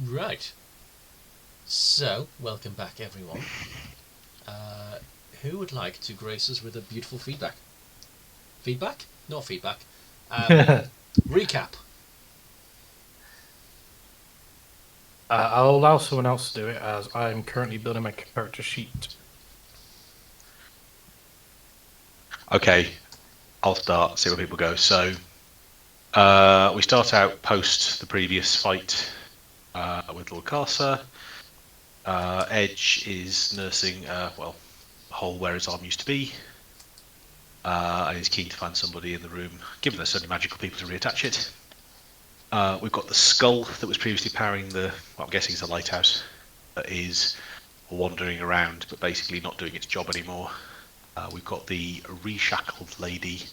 Right. So, welcome back, everyone. Who would like to grace us with a beautiful feedback? Feedback? Not feedback. Recap. I'll allow someone else to do it as I'm currently building my character sheet. Okay, I'll start, see where people go. So, we start out post the previous fight with Lord Carcer. Edge is nursing, a hole where his arm used to be. And he's keen to find somebody in the room, given there's so many magical people to reattach it. We've got the skull that was previously powering I'm guessing it's a lighthouse, that is wandering around, but basically not doing its job anymore. We've got the reshackled lady,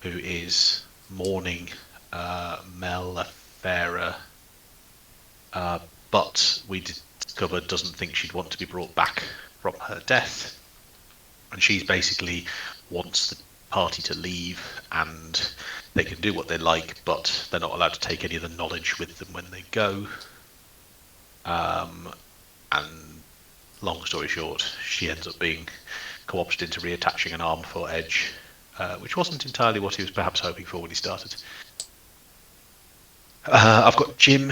who is mourning Mel Farah, but we discovered doesn't think she'd want to be brought back from her death, and she's basically wants the party to leave, and they can do what they like, but they're not allowed to take any of the knowledge with them when they go. And long story short, she ends up being co-opted into reattaching an arm for Edge, which wasn't entirely what he was perhaps hoping for when he started. I've got Jim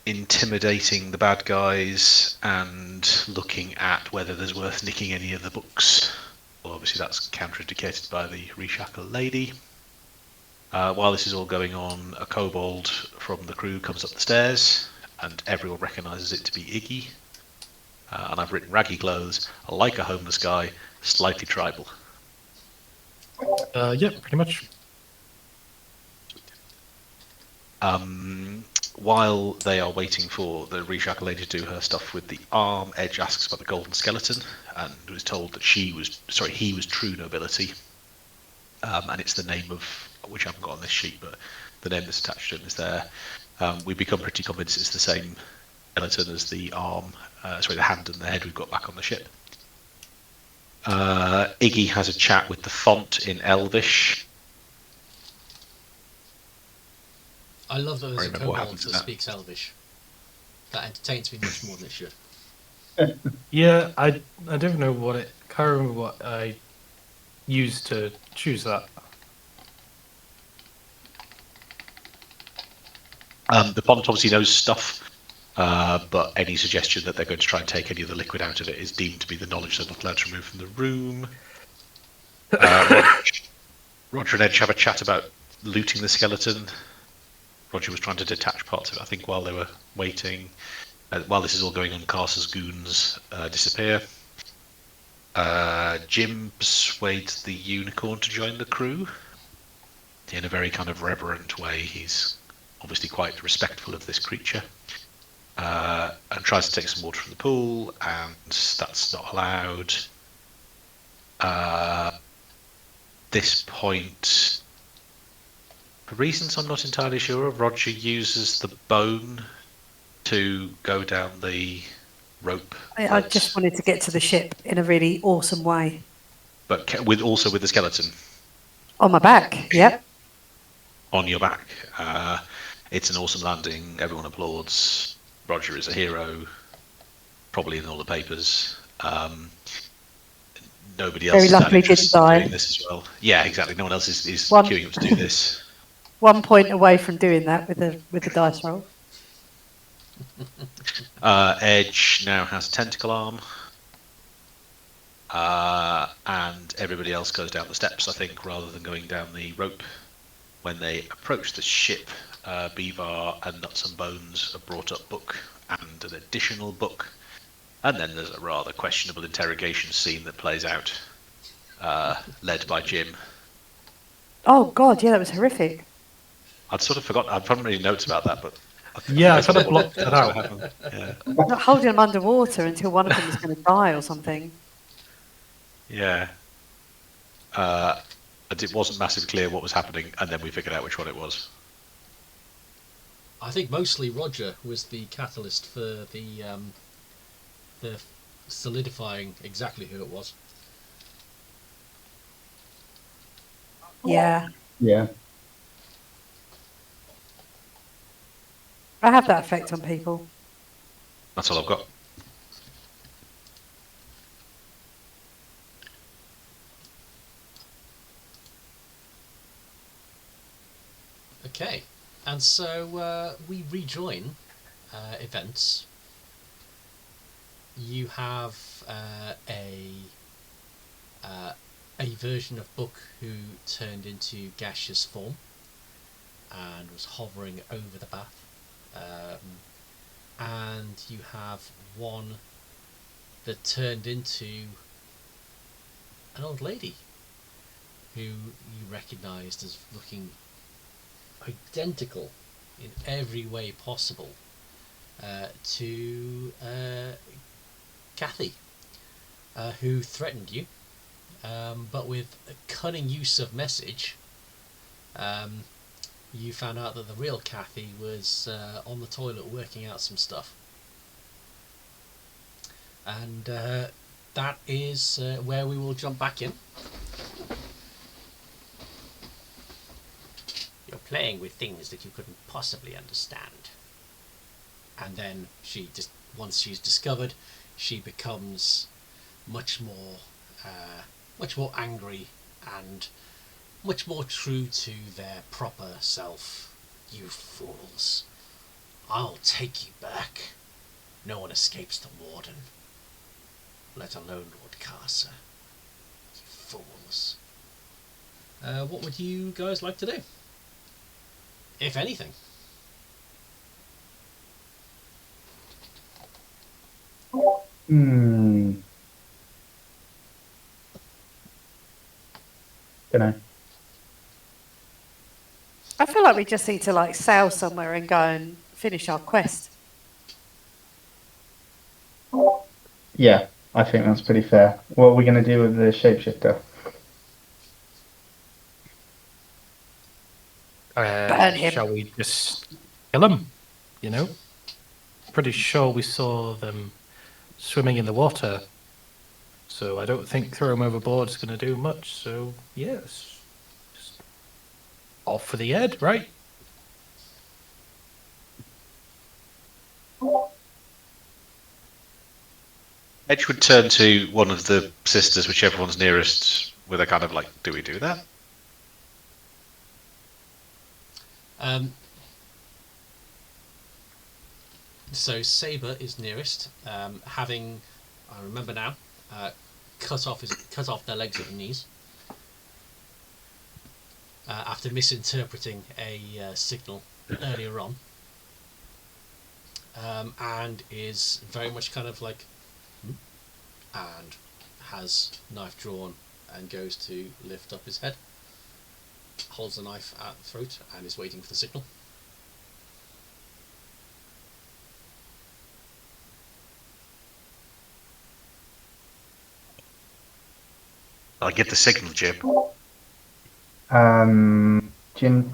intimidating the bad guys and looking at whether there's worth nicking any of the books. Well, obviously that's counterindicated by the reshackled lady. While this is all going on, a kobold from the crew comes up the stairs, and everyone recognises it to be Iggy. And I've written raggy clothes, like a homeless guy, slightly tribal. Yeah, pretty much. While they are waiting for the reshackled lady to do her stuff with the arm, Edge asks about the golden skeleton and was told that he was true nobility. And it's the name of, which I haven't got on this sheet, but the name that's attached to him is there. We've become pretty convinced it's the same skeleton as the arm, the hand and the head we've got back on the ship. Iggy has a chat with the font in Elvish. I love that there's a kobold that speaks Elvish. That entertains me much more than it should. Yeah, I don't know what it. Can't remember what I used to choose that. The font obviously knows stuff, but any suggestion that they're going to try and take any of the liquid out of it is deemed to be the knowledge they're not allowed to remove from the room. Roger and Edge have a chat about looting the skeleton. Roger was trying to detach parts of it, I think, while they were waiting. While this is all going on, Carcer's goons disappear. Jim persuades the unicorn to join the crew in a very kind of reverent way. He's obviously quite respectful of this creature, and tries to take some water from the pool, and that's not allowed. This point, for reasons I'm not entirely sure of, Roger uses the bone to go down the rope. I just wanted to get to the ship in a really awesome way. But with the skeleton. On my back, yep. On your back. It's an awesome landing. Everyone applauds. Roger is a hero. Probably in all the papers. Nobody else is that interested in doing this as well. Yeah, exactly. No one else is queuing up to do this. 1 point away from doing that with the dice roll. Edge now has a tentacle arm. And everybody else goes down the steps, I think, rather than going down the rope. When they approach the ship, Beavar and Nuts and Bones a brought up book and an additional book. And then there's a rather questionable interrogation scene that plays out, led by Jim. Oh, God, yeah, that was horrific. I'd sort of forgotten. I haven't really notes about that, but I kind of blocked that out. Yeah. Not holding them underwater until one of them is going to die or something. Yeah. And it wasn't massively clear what was happening, and then we figured out which one it was. I think mostly Roger was the catalyst for the solidifying exactly who it was. Yeah. Yeah. I have that effect on people. That's all I've got. Okay, and so we rejoin events. You have a version of Book who turned into gaseous form and was hovering over the bath. And you have one that turned into an old lady who you recognised as looking identical in every way possible to Kathy, who threatened you, but with a cunning use of message, you found out that the real Kathy was on the toilet working out some stuff. And that is where we will jump back in. You're playing with things that you couldn't possibly understand. And then once she's discovered, she becomes much more angry and much more true to their proper self. You fools! I'll take you back. No one escapes the warden, let alone Lord Carcer. You fools! What would you guys like to do, if anything? Don't know. I feel like we just need to like sail somewhere and go and finish our quest. Yeah, I think that's pretty fair. What are we going to do with the shapeshifter? Burn him. Shall we just kill him? You know? Pretty sure we saw them swimming in the water. So I don't think throw him overboard is going to do much. So, yes. Just off for the head, right? Edge would turn to one of the sisters, whichever one's nearest, with a kind of like, do we do that? So Saber is nearest, having, I remember now, cut off their legs at the knees after misinterpreting a signal earlier on, and is very much kind of like, and has knife drawn and goes to lift up his head, holds the knife at the throat and is waiting for the signal. I'll give the signal, Jim. Jim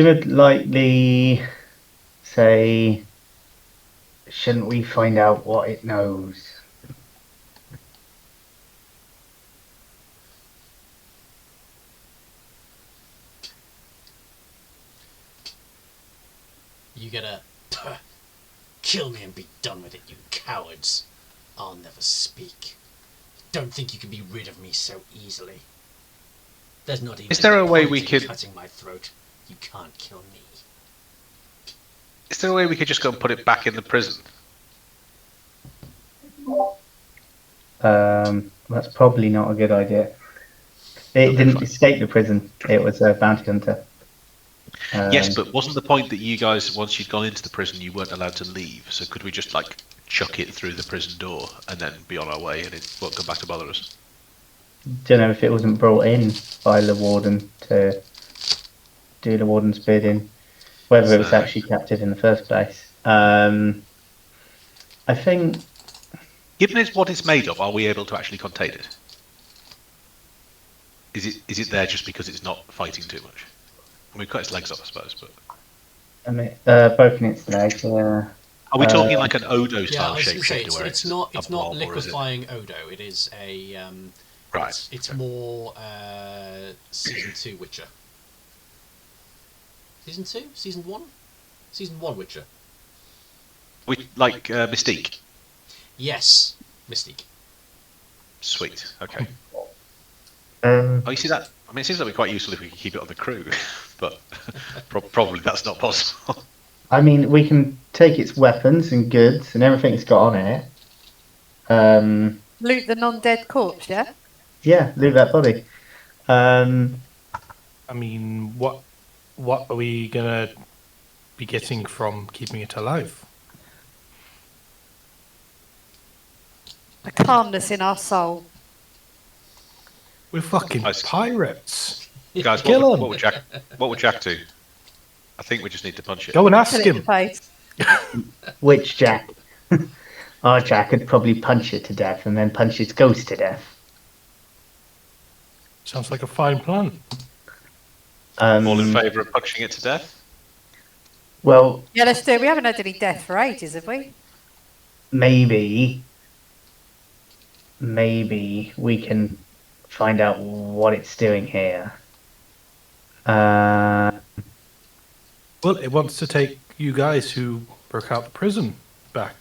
would likely say, shouldn't we find out what it knows? You get a kill me and be done with it, you cowards. I'll never speak. Don't think you can be rid of me so easily. There's not even Is there a way point we in could- cutting my throat. You can't kill me. Is there a way we could just go and put it back in the prison? That's probably not a good idea. It didn't escape the prison. It was a bounty hunter. Yes, but wasn't the point that you guys, once you'd gone into the prison, you weren't allowed to leave? So could we just like chuck it through the prison door and then be on our way, and it won't come back to bother us? Don't know if it wasn't brought in by the warden to do the warden's bidding, whether it was actually captive in the first place. I think, Given it's what it's made of, are we able to actually contain it? Is it there just because it's not fighting too much? I mean, cut its legs off, I suppose, but I mean, broken its leg. are we talking like an Odo Yeah, style I was going to say shapeshifter where it's a not blob, or is it- liquefying Odo. It is a Right. It's more season 2 Witcher. Season 2, season 1, season 1 Witcher. We like Mystique. Yes, Mystique. Sweet. Okay. Um, Oh, you see that? I mean, it seems like it'd be quite useful if we could keep it on the crew, but probably that's not possible. I mean, we can take its weapons and goods and everything it's got on it. Loot the non-dead corpse, yeah? Yeah, loot that body. I mean, what are we gonna be getting from keeping it alive? A calmness in our soul. We're fucking Nice. pirates. Guys, Kill what him. would Jack do? I think we just need to punch it. Go and ask Kill it in the him. face. Which Jack? Our Jack could probably punch it to death and then punch its ghost to death. Sounds like a fine plan. All in favour of punching it to death? Well, Yeah, let's do it. We haven't had any death for ages, have we? maybe we can find out what it's doing here. Well, it wants to take you guys who broke out the prison back.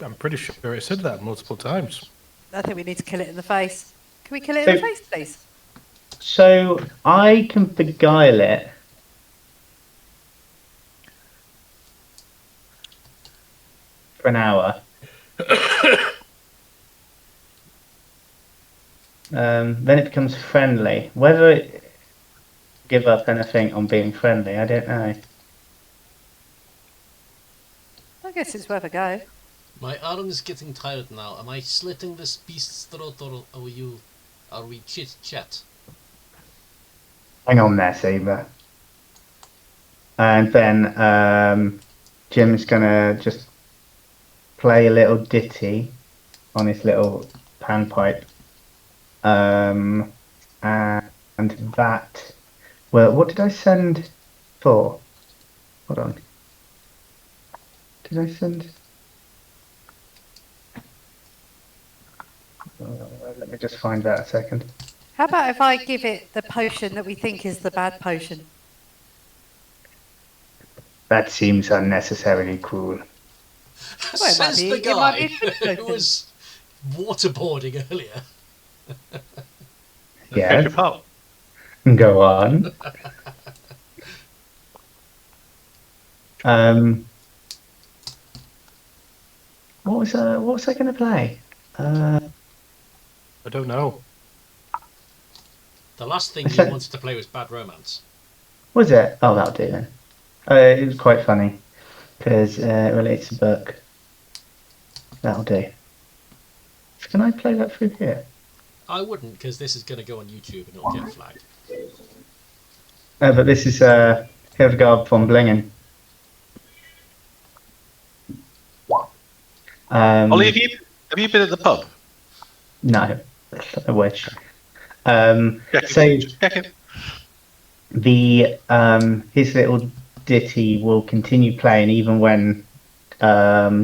I'm pretty sure it said that multiple times. I think we need to kill it in the face. Can we kill it in the So- face, please? So I can beguile it. For an hour. Then it becomes friendly. Whether it give up anything on being friendly, I don't know. I guess it's worth a go. My arm is getting tired now. Am I slitting this beast's throat, or are we chit-chat? Hang on there, Saber. And then Jim's gonna just play a little ditty on his little panpipe. And that. Well, what did I send for? Hold on. Did I send? Let me just find that a second. How about if I give it the potion that we think is the bad potion? That seems unnecessarily cruel. Well, it might Says be- the it might guy be a good who potion. was waterboarding earlier. Yeah, Pick up. go on. What was I going to play? I don't know. The last thing you Okay. wanted to play was Bad Romance. Was it? Oh, that'll do then. It was quite funny because it relates to book. That'll do. Can I play that through here? I wouldn't, because this is going to go on YouTube and it'll get flagged. No, but this is Hildegard von Blingen. Ollie, have you been at the pub? No, I wish. Check So it. Check it. the his little ditty will continue playing even when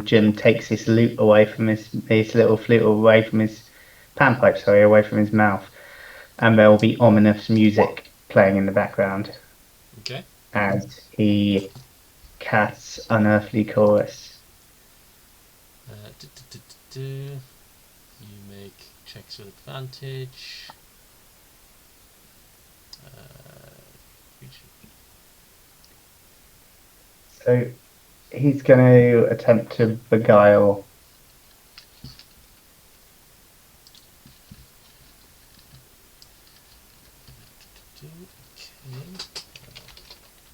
Jim takes his lute away from his little flute away from his panpipe, sorry, away from his mouth, and there will be ominous music playing in the background Okay? as he casts Unearthly Chorus. You make checks with advantage. So he's going to attempt to beguile. Okay.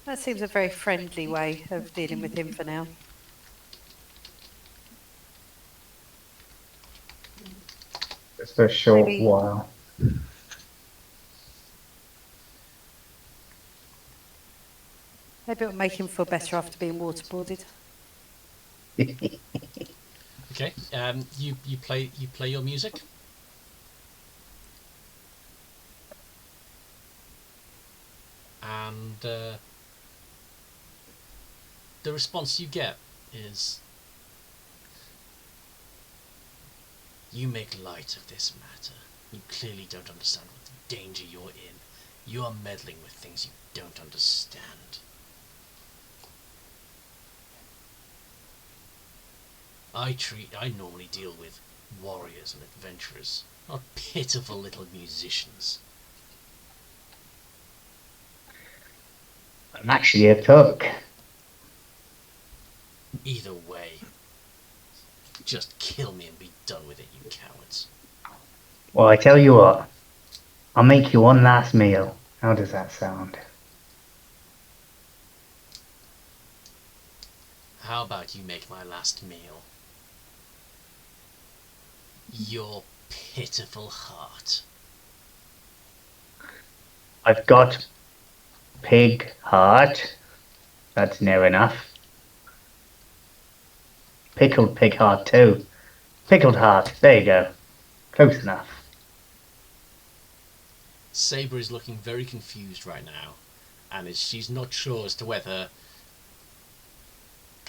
That seems a very friendly way of dealing with him for now. Just for a short Maybe- while. Maybe it'll make him feel better after being waterboarded. Okay. You play your music. And the response you get is, you make light of this matter. You clearly don't understand what the danger you're in. You are meddling with things you don't understand. I normally deal with warriors and adventurers, not pitiful little musicians. I'm actually a cook. Either way, just kill me and be done with it, you cowards. Well, I tell you what, I'll make you one last meal. How does that sound? How about you make my last meal? Your pitiful heart. I've got pig heart. That's near enough. Pickled pig heart too. Pickled heart. There you go. Close enough. Saber is looking very confused right now, and she's not sure as to whether,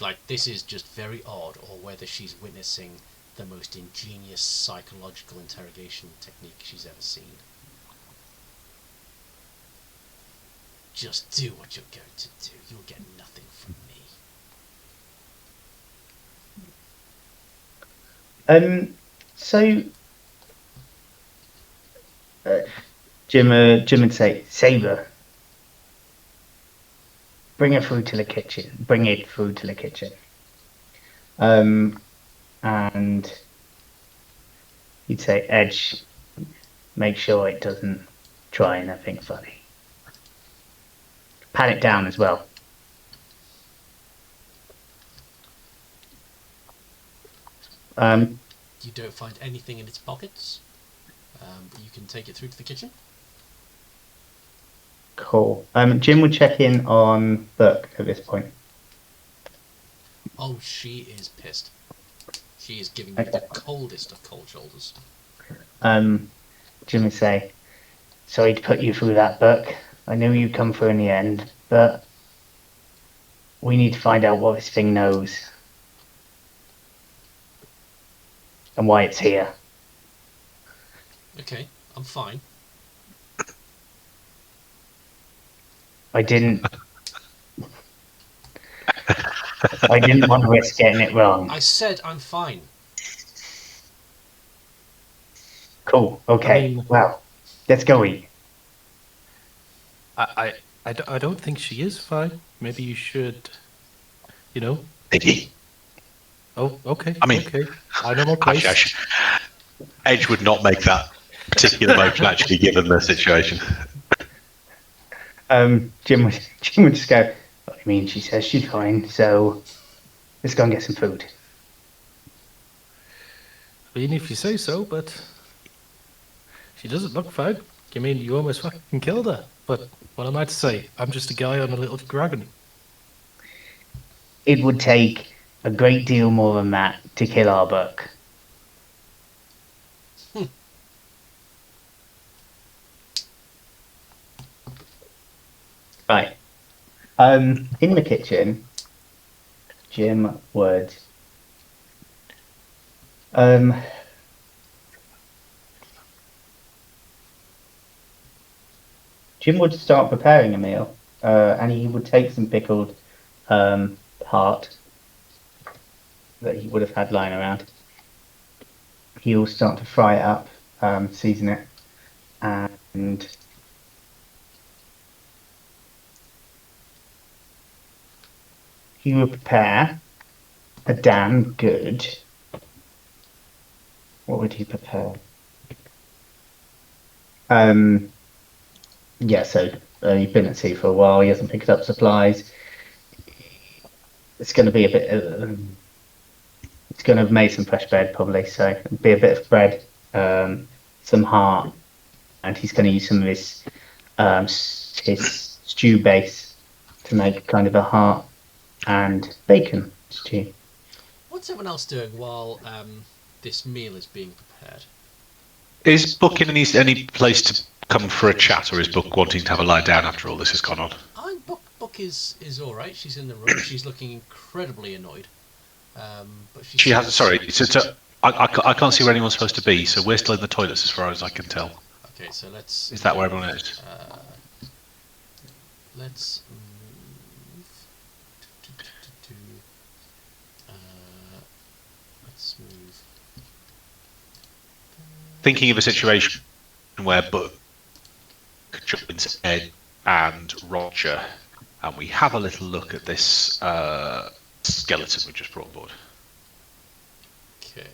like, this is just very odd, or whether she's witnessing the most ingenious psychological interrogation technique she's ever seen. Just do what you're going to do. You'll get nothing from me. So Jim would say, Saber, bring it through to the kitchen. Bring it through to the kitchen. And he'd say, Edge, make sure it doesn't try anything funny. Pat it down as well. You don't find anything in its pockets, but you can take it through to the kitchen. Cool. Jim would check in on Book at this point. Oh, she is pissed. She is giving you the coldest of cold shoulders. Jim would say, sorry to put you through that, Book. I knew you'd come through in the end, but we need to find out what this thing knows. And why it's here. Okay, I'm fine. I didn't want to risk getting it wrong. I said I'm fine. Cool. Okay. I mean- well, let's go eat. I don't think she is fine. Maybe you should, you know. Piggy. Oh, okay. I mean- okay. I know my place. Edge would not make that particular motion actually, given the situation. Jim would just go, I mean, she says she's fine, so let's go and get some food. I mean, if you say so, but she doesn't look fine. I mean, you almost fucking killed her. But what am I to say? I'm just a guy on a little dragon. It would take a great deal more than that to kill our Book. Right. In the kitchen, Jim would Jim would start preparing a meal, and he would take some pickled heart that he would have had lying around. He'll start to fry it up, season it, and he would prepare a damn good. What would he prepare? Yeah, so you've been at sea for a while. He hasn't picked up supplies. It's going to be a bit. It's going to have made some fresh bread probably. So it'll be a bit of bread, some heart, and he's going to use some of his stew base to make kind of a heart and bacon stew. What's everyone else doing while this meal is being prepared? Is Book in any place to come for a chat, or is Book wanting to have a lie down after all this has gone on? Book is all right. She's in the room. She's looking incredibly annoyed. But She has. Sorry, I can't see where anyone's supposed to be, so we're still in the toilets as far as I can tell. Okay, so let's. Is that where everyone is? Let's move. let's move. Thinking of a situation where Book joins Ed and Roger, and we have a little look at this skeleton we just brought on board. Okay,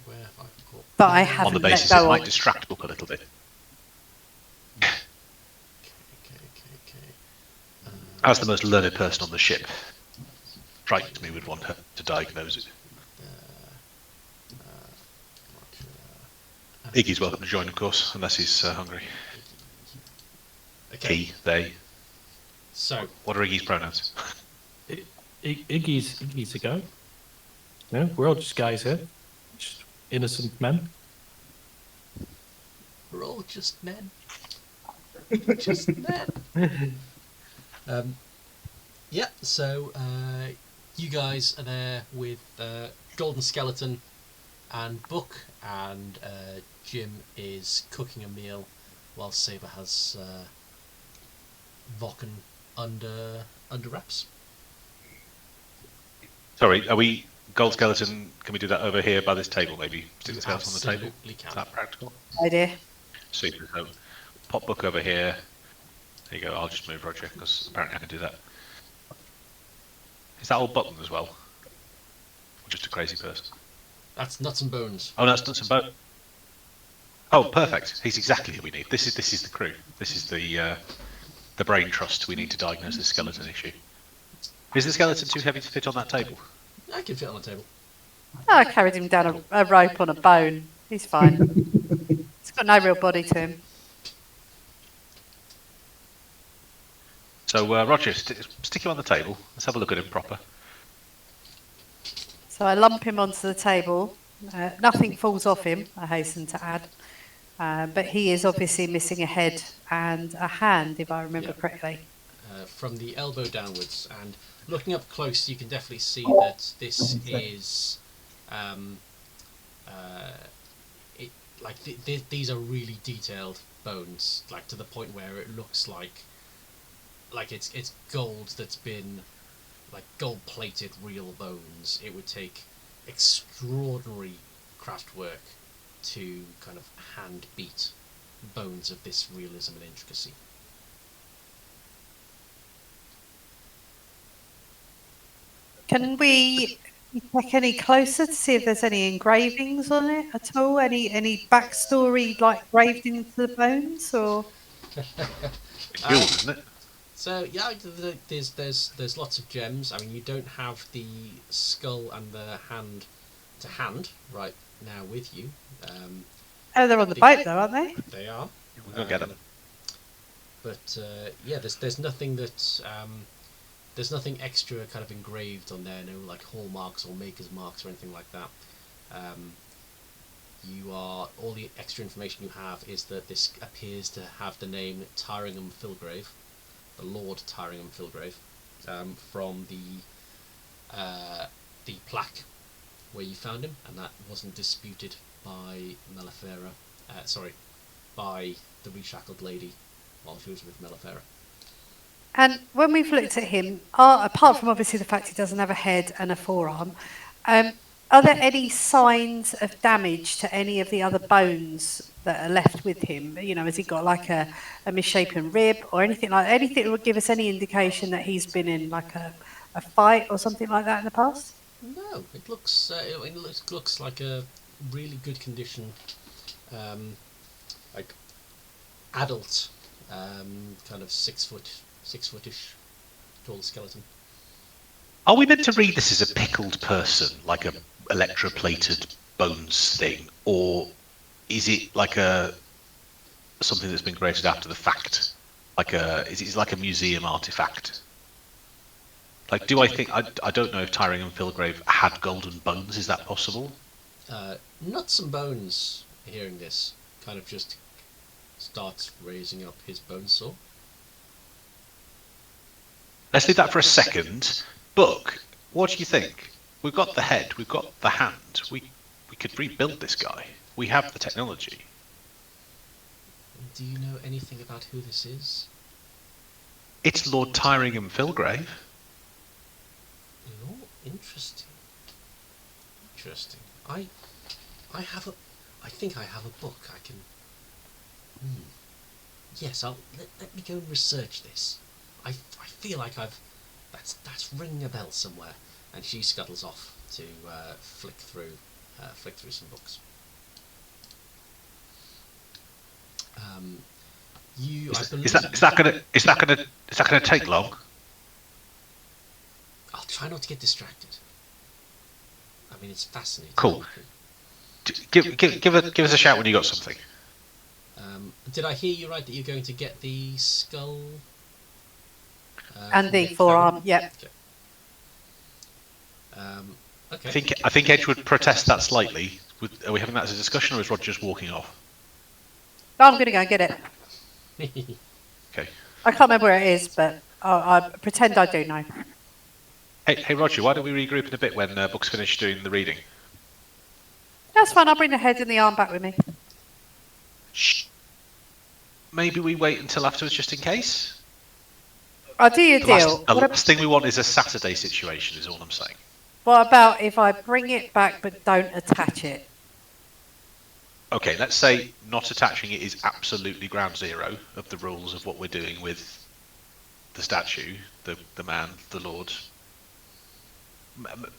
where have I got? But I On haven't the let basis it go might of. distract Book a little bit. Okay. As the most learned person on the ship, strikes me would want her to diagnose it. Iggy's welcome to join, of course, unless he's hungry. Okay. He, they. So, What are Iggy's pronouns? Iggy's a guy. No, we're all just guys here. Just innocent men. we're all just men. Just men. Yeah, so you guys are there with Golden Skeleton and Book, and Jim is cooking a meal while Saber has Vokken under wraps. Sorry, are we Gold Skeleton? Can we do that over here by this table? Maybe stick the tails on the table. Absolutely can. Is that practical? Idea. Super. So pop Book over here. There you go. I'll just move Roger because apparently I can do that. Is that all button as well? Or just a crazy person? That's nuts and bones. Oh, that's nuts and bolts. Oh, perfect. He's exactly who we need. This is the crew. This is the brain trust we need to diagnose this skeleton issue. Is the skeleton too heavy to fit on that table? I can fit on the table. I carried him down a rope on a bone. He's fine. He's got no real body to him. So, Roger, stick him on the table. Let's have a look at him proper. So I lump him onto the table. Nothing falls off him, I hasten to add. But he is obviously missing a head and a hand, if I remember correctly. From the elbow downwards, and looking up close, you can definitely see that this is, these are really detailed bones, like to the point where it looks like it's gold that's been like gold-plated real bones. It would take extraordinary craft work to kind of hand beat bones of this realism and intricacy. Can we check any closer to see if there's any engravings on it at all? Any backstory like graved into the bones, or? It's jeweled, isn't it? So yeah, there's lots of gems. I mean, you don't have the skull and the hand to hand right now with you. Oh, they're on the boat though, aren't they? They are. We're going to get them. But yeah, there's nothing that there's nothing extra kind of engraved on there. No like hallmarks or maker's marks or anything like that. All the extra information you have is that this appears to have the name Tyringham Filgrave, the Lord Tyringham Filgrave, from the plaque where you found him, and that wasn't disputed by Mellifera. By the reshackled lady while she was with Mellifera. And when we've looked at him, apart from obviously the fact he doesn't have a head and a forearm, are there any signs of damage to any of the other bones that are left with him? You know, has he got like a misshapen rib or anything that would give us any indication that he's been in like a fight or something like that in the past? No, it looks like a really good condition, like adult, kind of 6-foot-ish tall skeleton. Are we meant to read this as a pickled person, like a electroplated bones thing, or is it like something that's been created after the fact? Is it like a museum artifact? Like, do I think I don't know if Tyringham Filgrave had golden bones? Is that possible? Nuts and Bones, hearing this, kind of just starts raising up his bone saw. Let's leave that for a second. Book, what do you think? We've got the head, we've got the hand. We could rebuild this guy. We have the technology. Do you know anything about who this is? It's Lord Tyringham Filgrave. Oh, interesting. Interesting. I think I have a book. I can. Yes, let me go and research this. I feel like that's ringing a bell somewhere. And she scuttles off to flick through some books. I believe. Is that gonna take long? I'll try not to get distracted. I mean, it's fascinating. Cool. Give us a shout when you got something. Did I hear you right that you're going to get the skull? And the forearm, yep. Okay. I think Edge would protest that slightly. Are we having that as a discussion, or is Rod just walking off? I'm going to go and get it. Okay. I can't remember where it is, but I pretend I do know. Hey, Roger, why don't we regroup in a bit when Book's finished doing the reading? That's fine, I'll bring the head and the arm back with me. Shh. Maybe we wait until afterwards just in case? I'll do your deal. The last thing we want is a Saturday situation, is all I'm saying. What about if I bring it back but don't attach it? Okay, let's say not attaching it is absolutely ground zero of the rules of what we're doing with the statue, the man, the lord.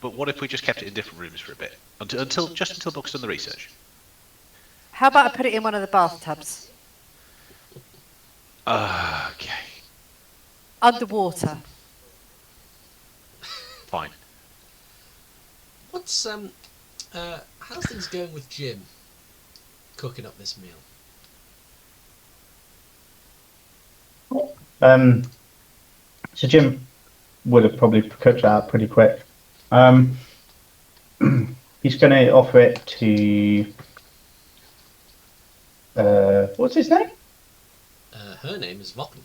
But what if we just kept it in different rooms for a bit? Until Book's done the research. How about I put it in one of the bathtubs? Okay. Underwater. Fine. What's how's things going with Jim cooking up this meal? So Jim would have probably cooked that up pretty quick. He's going to offer it to what's his name? Her name is Vocken.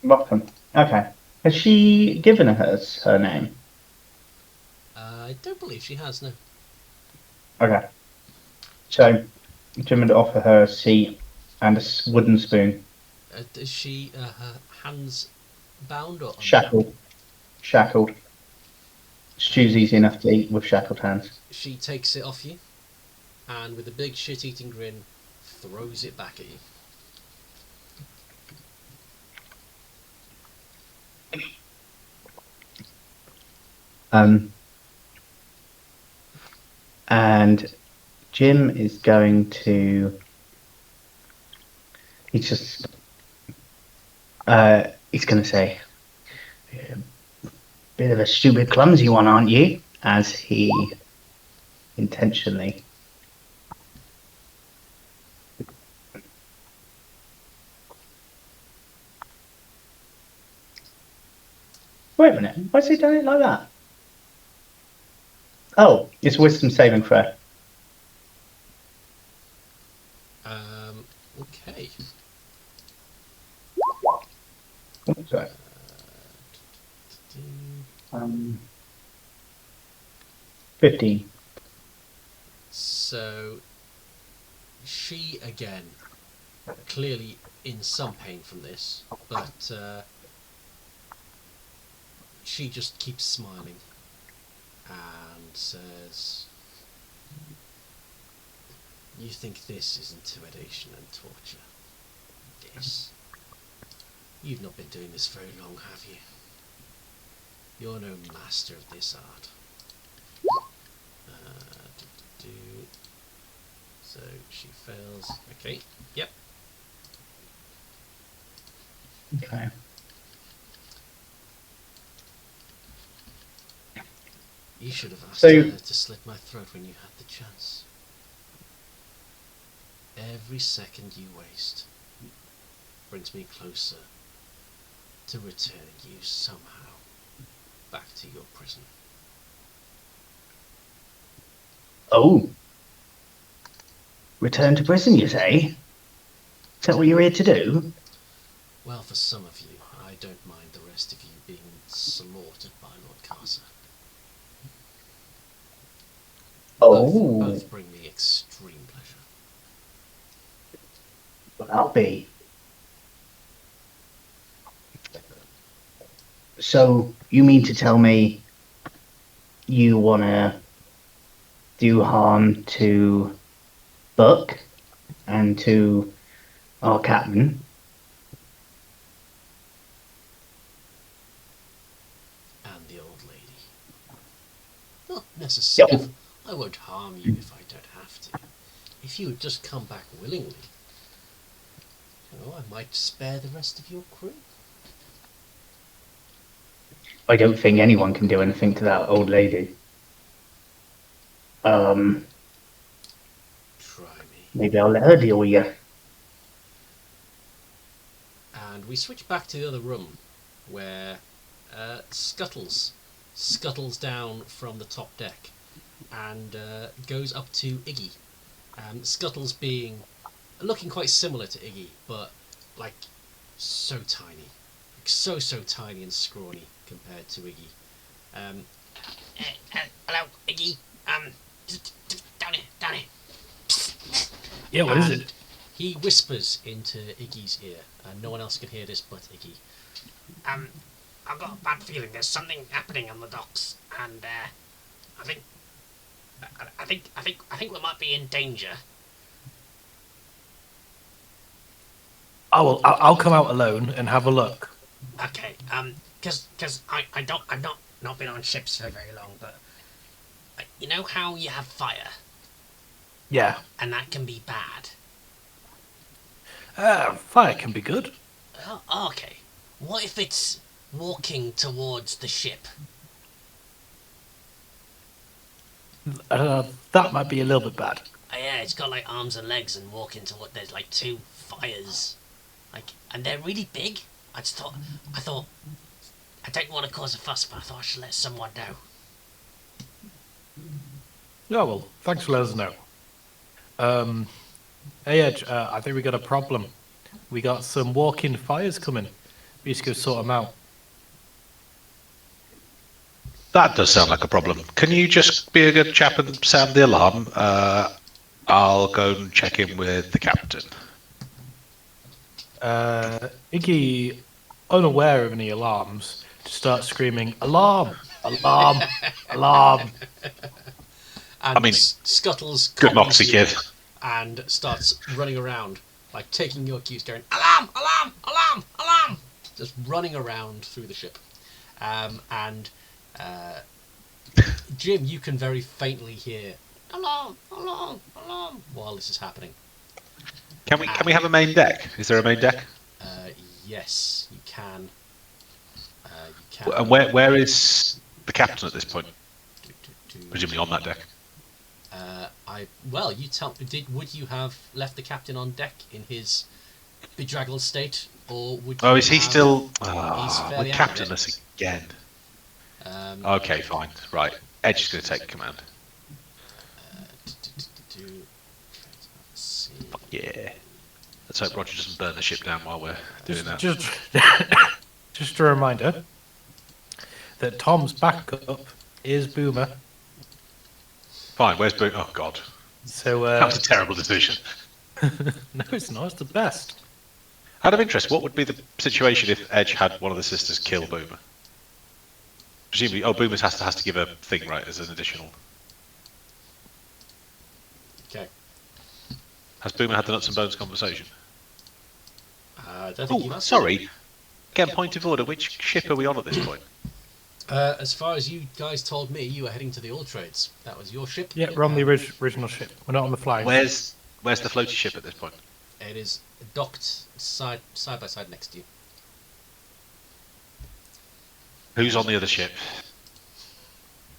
Rockman. Okay. Has she given her name? I don't believe she has, no. Okay. So Jim would offer her a seat and a wooden spoon. Is she her hands bound or Shackled. Shackled. Stew's easy enough to eat with shackled hands. She takes it off you, and with a big shit-eating grin, throws it back at you. And Jim is going to. He's just. He's going to say, "Bit of a stupid, clumsy one, aren't you?" As he intentionally. Wait a minute. Why's he done it like that? Oh, it's wisdom saving throw. Okay. Oh, sorry. 15. So, she again, clearly in some pain from this, but she just keeps smiling and says, "You think this is intimidation and torture? This? You've not been doing this very long, have you? You're no master of this art." So she fails. Okay. Yep. Okay. You should have asked So- her to slit my throat when you had the chance. Every second you waste brings me closer to returning you somehow back to your prison. Oh. Return to prison, you say? Is that what you're here to do? Well, for some of you, I don't mind the rest of you being slaughtered by Lord Carcer. Oh. Both bring me extreme pleasure. Well, I'll be. So, you mean to tell me you want to do harm to Buck and to our captain. And the old lady. Not necessarily. Yep. I won't harm you if I don't have to. If you would just come back willingly, I might spare the rest of your crew. I don't think anyone can do anything to that old lady. Try me. Maybe I'll let her deal with you. And we switch back to the other room, where Scuttles down from the top deck and goes up to Iggy. Scuttles looking quite similar to Iggy, but like so tiny, like so tiny and scrawny compared to Iggy. Hello, Iggy. Down here. Yeah, what is it? He whispers into Iggy's ear, and no one else can hear this but Iggy. I've got a bad feeling there's something happening on the docks, and I think we might be in danger. I'll come out alone and have a look. Okay, because I've not been on ships for very long, but you know how you have fire, Yeah. and that can be bad. Fire can be good. Oh, okay. What if it's walking towards the ship? That might be a little bit bad. Yeah, it's got like arms and legs and walking to there's like two fires, and they're really big. I thought I don't want to cause a fuss, but I thought I should let someone know. Oh, well, thanks for letting us know. Hey, Edge, I think we got a problem. We got some walk-in fires coming. We need to go sort them out. That does sound like a problem. Can you just be a good chap and sound the alarm? I'll go and check in with the captain. Iggy, unaware of any alarms, starts screaming, "Alarm! Alarm! Alarm!" And I mean, Scuttles Good copies moxie, you kid. and starts running around, like taking your cues, going alarm, alarm, alarm, alarm, just running around through the ship. And Jim, you can very faintly hear alarm, alarm, alarm while this is happening. Can we have a main deck? Is there a main deck? Yes, you can. You can. And where is the captain at this point? Presumably on that deck. You tell. Would you have left the captain on deck in his bedraggled state, or would? Oh, is he still? He's Oh, fairly we're out of captainless it. again. Okay. Okay, fine. Right. Edge is going to take command. Let's see. Yeah. Let's hope Roger doesn't burn the ship down while we're doing that. Just a reminder that Tom's backup is Boomer. Fine. Where's Boot? Oh God, So that was a terrible decision. no, it's not. It's the best. Out of interest, what would be the situation if Edge had one of the sisters kill Boomer? Presumably, Boomer has to give a thing, right, as an additional. Okay. Has Boomer had the nuts and bones conversation? I don't think you Oh, must. sorry. Again, point of order. Which ship are we on at this point? As far as you guys told me, you were heading to the All Trades. That was your ship. Yeah, we're on the original ship. We're not on the flying. Where's the floaty ship at this point? It is docked side by side next to you. Who's on the other ship?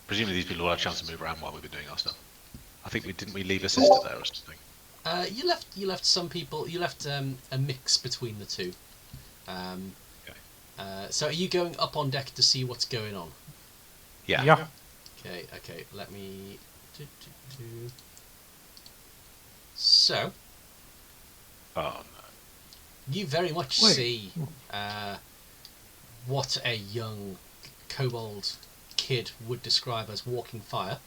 Presumably these people will have a chance to move around while we've been doing our stuff. I think didn't we leave a sister there or something? You left some people. You left a mix between the two. So are you going up on deck to see what's going on? Yeah. Yeah. Okay. Let me. So Oh no. you very much Wait. see what a young kobold kid would describe as walking fire,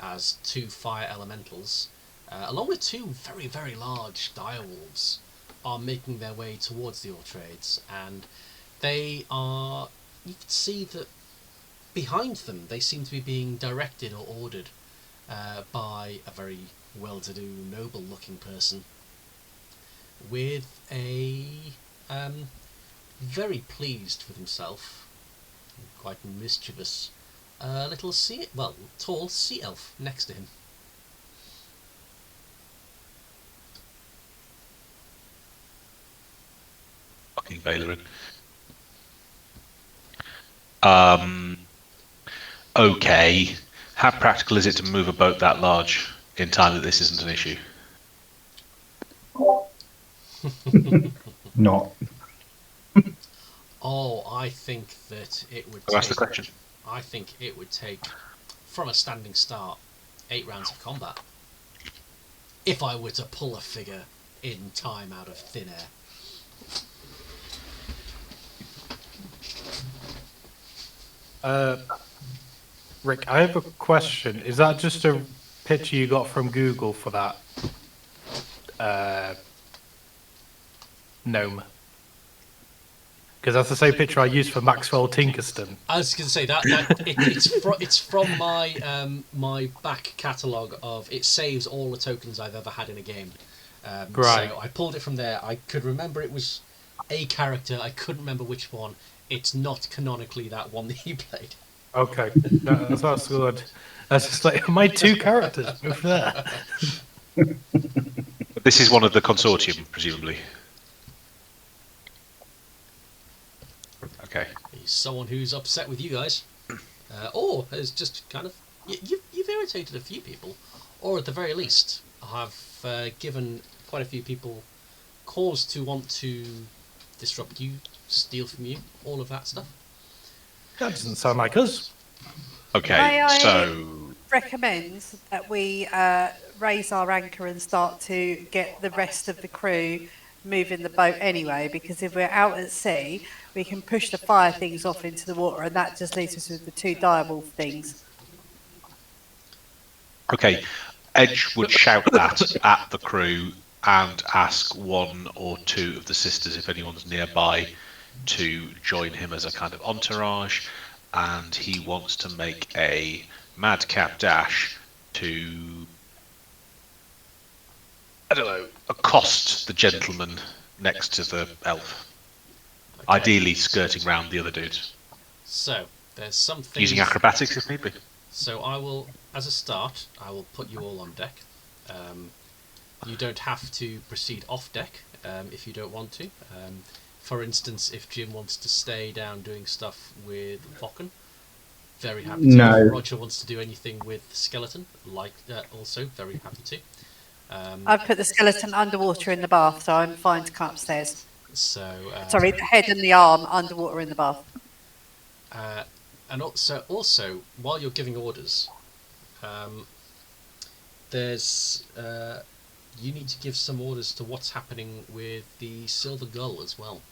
as two fire elementals, along with two very, very large direwolves, are making their way towards the All Trades, and they are. You can see that behind them they seem to be being directed or ordered by a very well-to-do, noble-looking person with a very pleased with himself, quite mischievous, little tall sea elf next to him. Fucking Valerin. Okay. How practical is it to move a boat that large in time that this isn't an issue? Not. Oh, I think that it would That's the take. question. I think it would take, from a standing start, 8 rounds of combat. If I were to pull a figure in time out of thin air. Rick, I have a question. Is that just a picture you got from Google for that gnome? Because that's the same picture I used for Maxwell Tinkerston. I was going to say it's from my my back catalogue of it saves all the tokens I've ever had in a game. Right. So I pulled it from there. I could remember it was a character. I couldn't remember which one. It's not canonically that one that you played. Okay, that's good. That's just like my 2 characters over there. This is one of the consortium, presumably. Okay. He's someone who's upset with you guys, or has just kind of you've irritated a few people, or at the very least have given quite a few people cause to want to disrupt you, steal from you, all of that stuff. That doesn't sound like us. Okay, May I so recommend that we raise our anchor and start to get the rest of the crew moving the boat anyway, because if we're out at sea, we can push the fire things off into the water, and that just leaves us with the 2 direwolf things. okay, Edge would shout that at the crew and ask 1 or 2 of the sisters if anyone's nearby to join him as a kind of entourage, and he wants to make a madcap dash to, I don't know, accost the gentleman next to the elf. Okay. Ideally skirting round the other dudes. So there's some things. Using acrobatics if need be. So I will, as a start, I will put you all on deck. You don't have to proceed off deck if you don't want to. For instance, if Jim wants to stay down doing stuff with Vokken, very happy to. No. If Roger wants to do anything with the skeleton, also very happy to. I've put the skeleton underwater in the bath, so I'm fine to come upstairs. So Sorry, the head and the arm underwater in the bath. and also while you're giving orders, there's you need to give some orders to what's happening with the Silver Gull as well.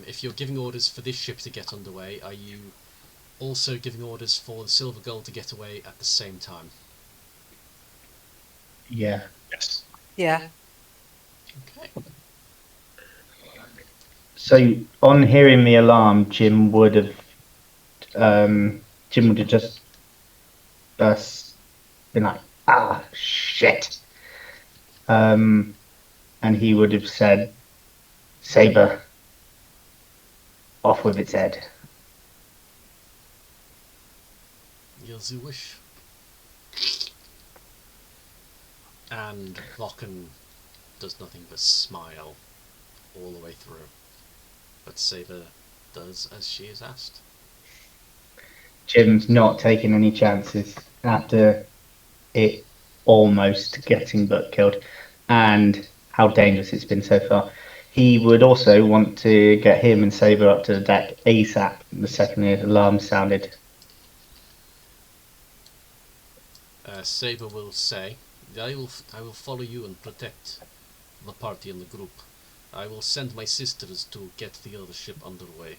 If you're giving orders for this ship to get underway, are you also giving orders for the Silver Gull to get away at the same time? Yeah. Yes. Yeah. Okay. So on hearing the alarm, Jim would have just been like, "Ah, shit," and he would have said, "Saber, off with its head." As you wish. And Vokken does nothing but smile all the way through. But Saber does as she is asked. Jim's not taking any chances after it almost getting Buck killed and how dangerous it's been so far. He would also want to get him and Saber up to the deck ASAP the second the alarm sounded. Saber will say, I will follow you and protect the party and the group. I will send my sisters to get the other ship underway.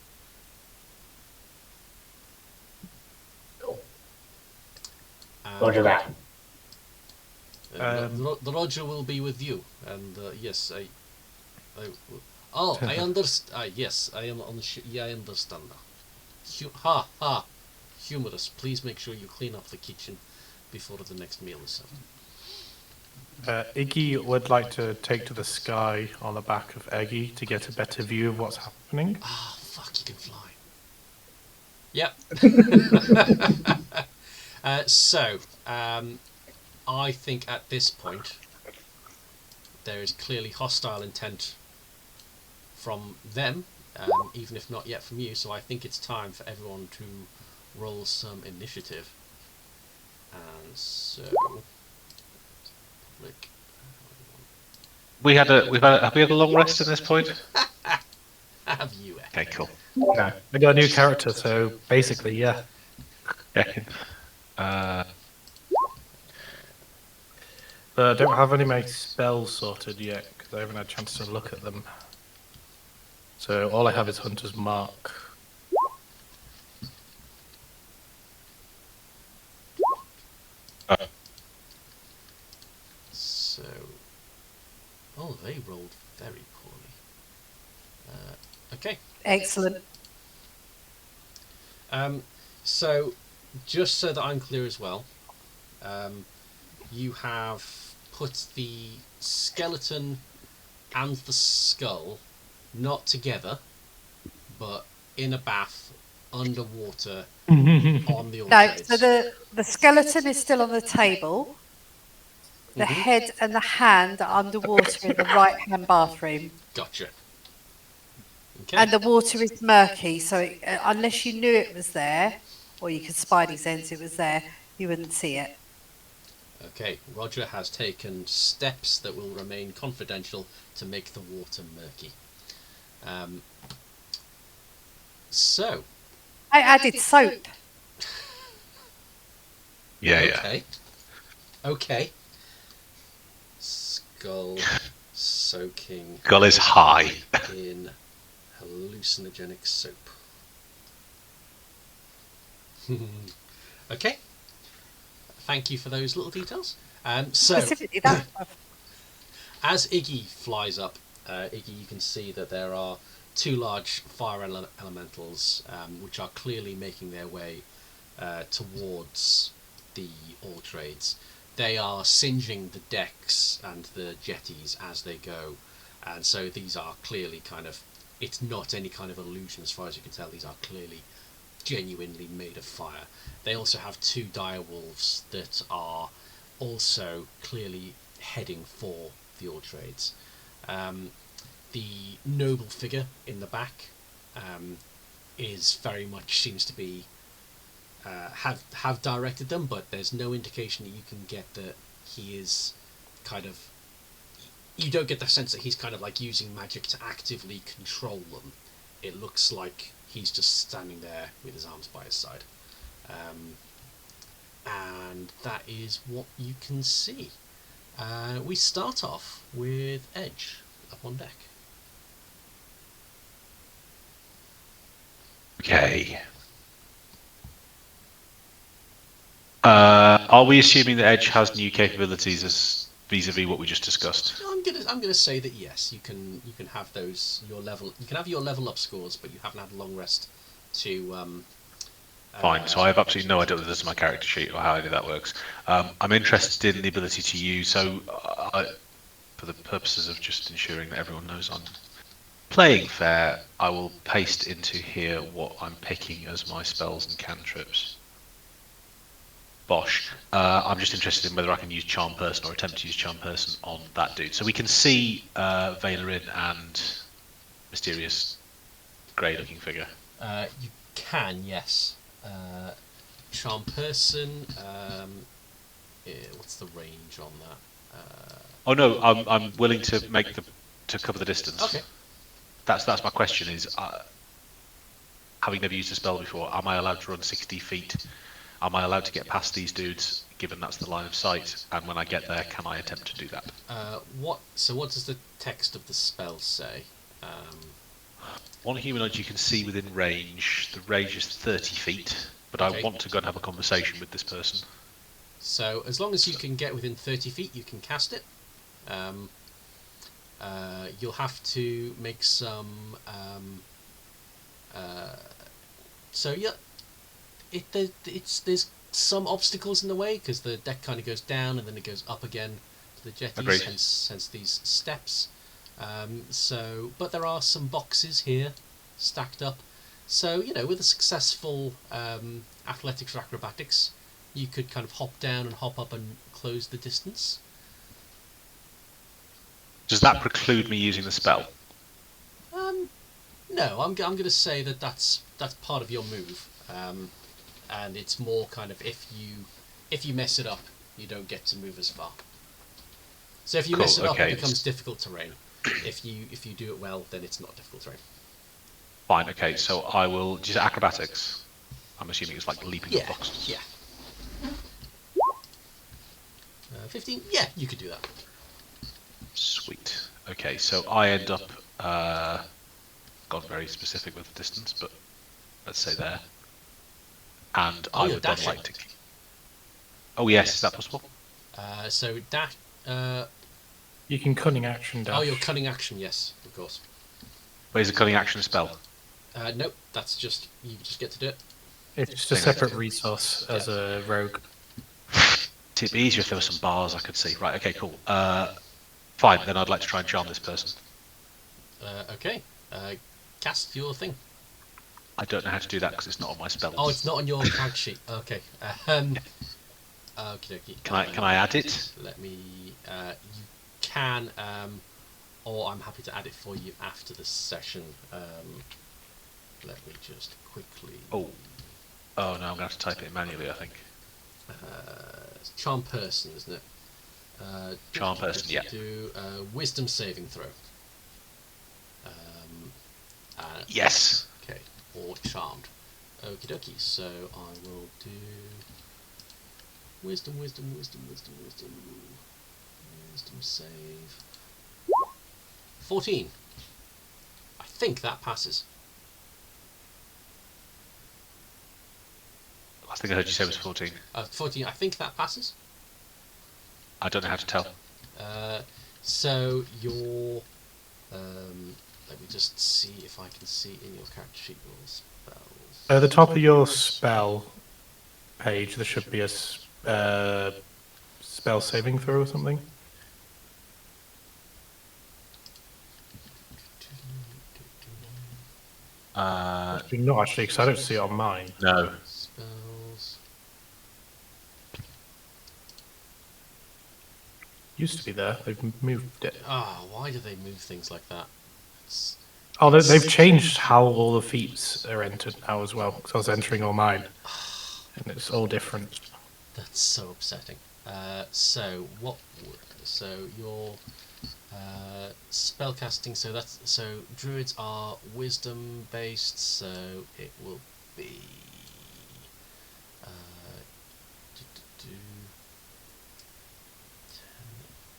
Roger that. The Roger will be with you, and yes, I understand. Yes, I am on the ship. Yeah, I understand. Humorous. Please make sure you clean up the kitchen. before the next meal is served. Iggy would like to take to the sky on the back of Eggy to get a better view of what's happening. Ah, fuck, you can fly. Yep. I think at this point there is clearly hostile intent from them, even if not yet from you, so I think it's time for everyone to roll some initiative. And so... Public... Have we had a long rest at this point? Have you ever? Okay, cool. No. I got a new character, so basically, yeah. Yeah. But I don't have any of my spells sorted yet, because I haven't had a chance to look at them. So all I have is Hunter's Mark. So... Oh, they rolled very poorly. Okay. Excellent. So, just so that I'm clear as well, you have put the skeleton and the skull not together, but in a bath underwater on the No, orchids. so the skeleton is still on the table. The head and the hand are underwater in the right-hand bathroom. Gotcha. Okay. And the water is murky, so unless you knew it was there, or you could spidey sense it was there, you wouldn't see it. Okay, Roger has taken steps that will remain confidential to make the water murky. So... I added soap. Okay. Okay. Skull soaking Skull is high. in hallucinogenic soap. Okay. Thank you for those little details. So, Specifically that stuff. as Iggy flies up, Iggy, you can see that there are two large fire elementals, which are clearly making their way towards the all trades. They are singeing the decks and the jetties as they go, and so these are clearly kind of, it's not any kind of illusion as far as you can tell. These are clearly genuinely made of fire. They also have two direwolves that are also clearly heading for the all trades. The noble figure in the back is very much seems to be have directed them, but there's no indication that you can get that he is kind of... You don't get the sense that he's kind of like using magic to actively control them. It looks like he's just standing there with his arms by his side. And that is what you can see. We start off with Edge up on deck. Okay. Are we assuming that Edge has new capabilities as vis-a-vis what we just discussed? I'm gonna say that yes, you can have those your level. You can have your level up scores, but you haven't had a long rest to. Fine. So I have absolutely no idea whether this is my character sheet or how any of that works. I'm interested in the ability to use. So, for the purposes of just ensuring that everyone knows I'm playing fair, I will paste into here what I'm picking as my spells and cantrips. Bosh. I'm just interested in whether I can use Charm Person or attempt to use Charm Person on that dude. So we can see Valerin and mysterious grey-looking figure. You can, yes. Charm Person. What's the range on that? Oh no, I'm willing to to cover the distance. Okay. That's my question. Is having never used a spell before, am I allowed to run 60 feet? Am I allowed to get past these dudes, given that's the line of sight? And when I get there, can I attempt to do that? What does the text of the spell say? One humanoid you can see within range. The range is 30 feet, but Okay. I want to go and have a conversation with this person. So as long as you can get within 30 feet, you can cast it. You'll have to make some. So yeah, there's some obstacles in the way because the deck kind of goes down and then it goes up again to the jetties. Agreed. Hence these steps. But there are some boxes here stacked up. So with a successful athletics or acrobatics, you could kind of hop down and hop up and close the distance. Does that preclude me using the spell? No, I'm going to say that's part of your move, and it's more kind of if you mess it up, you don't get to move as far. So if you Cool, mess it up, okay. it becomes difficult terrain. If you do it well, then it's not difficult terrain. Fine. Okay. So I will. Just acrobatics. I'm assuming it's like leaping Yeah, up boxes. yeah. 15. Yeah, you could do that. Sweet. Okay. So I end up. Got very specific with the distance, but let's say there. And Oh, I you're would then dashing. like to. Oh yes, is that possible? So dash. You can cunning action dash. Oh, your cunning action. Yes, of course. Wait, is a cunning action a spell? Nope, that's just you just get to do it. It's just a separate resource as a rogue. It'd be easier if there were some bars I could see. Right. Okay. Cool. Fine. Then I'd like to try and charm this person. Okay. Cast your thing. I don't know how to do that because it's not on my spells. Oh, it's not on your character sheet. Okay. Okie dokie. Can I add it? Let me. You can, or I'm happy to add it for you after the session. Let me just quickly. Oh no, I'm gonna have to type it manually. I think. It's charm person, isn't it? Charm person, yeah. Do wisdom saving throw. Yes. Okay, or charmed. Okie dokie. So I will do wisdom save. 14. I think that passes. I think I heard you say it was 14. 14. I think that passes. I don't know how to tell. So your let me just see if I can see in your character sheet your spells. At the top of your spell page, there should be a spell saving throw or something. Not actually, because I don't see it on mine. No. Spells. Used to be there. They've moved it. Why do they move things like that? It's... Oh, they've changed how all the feats are entered now as well. Because I was entering all mine, and it's all different. That's so upsetting. So your spellcasting. So druids are wisdom based. So it will be 10,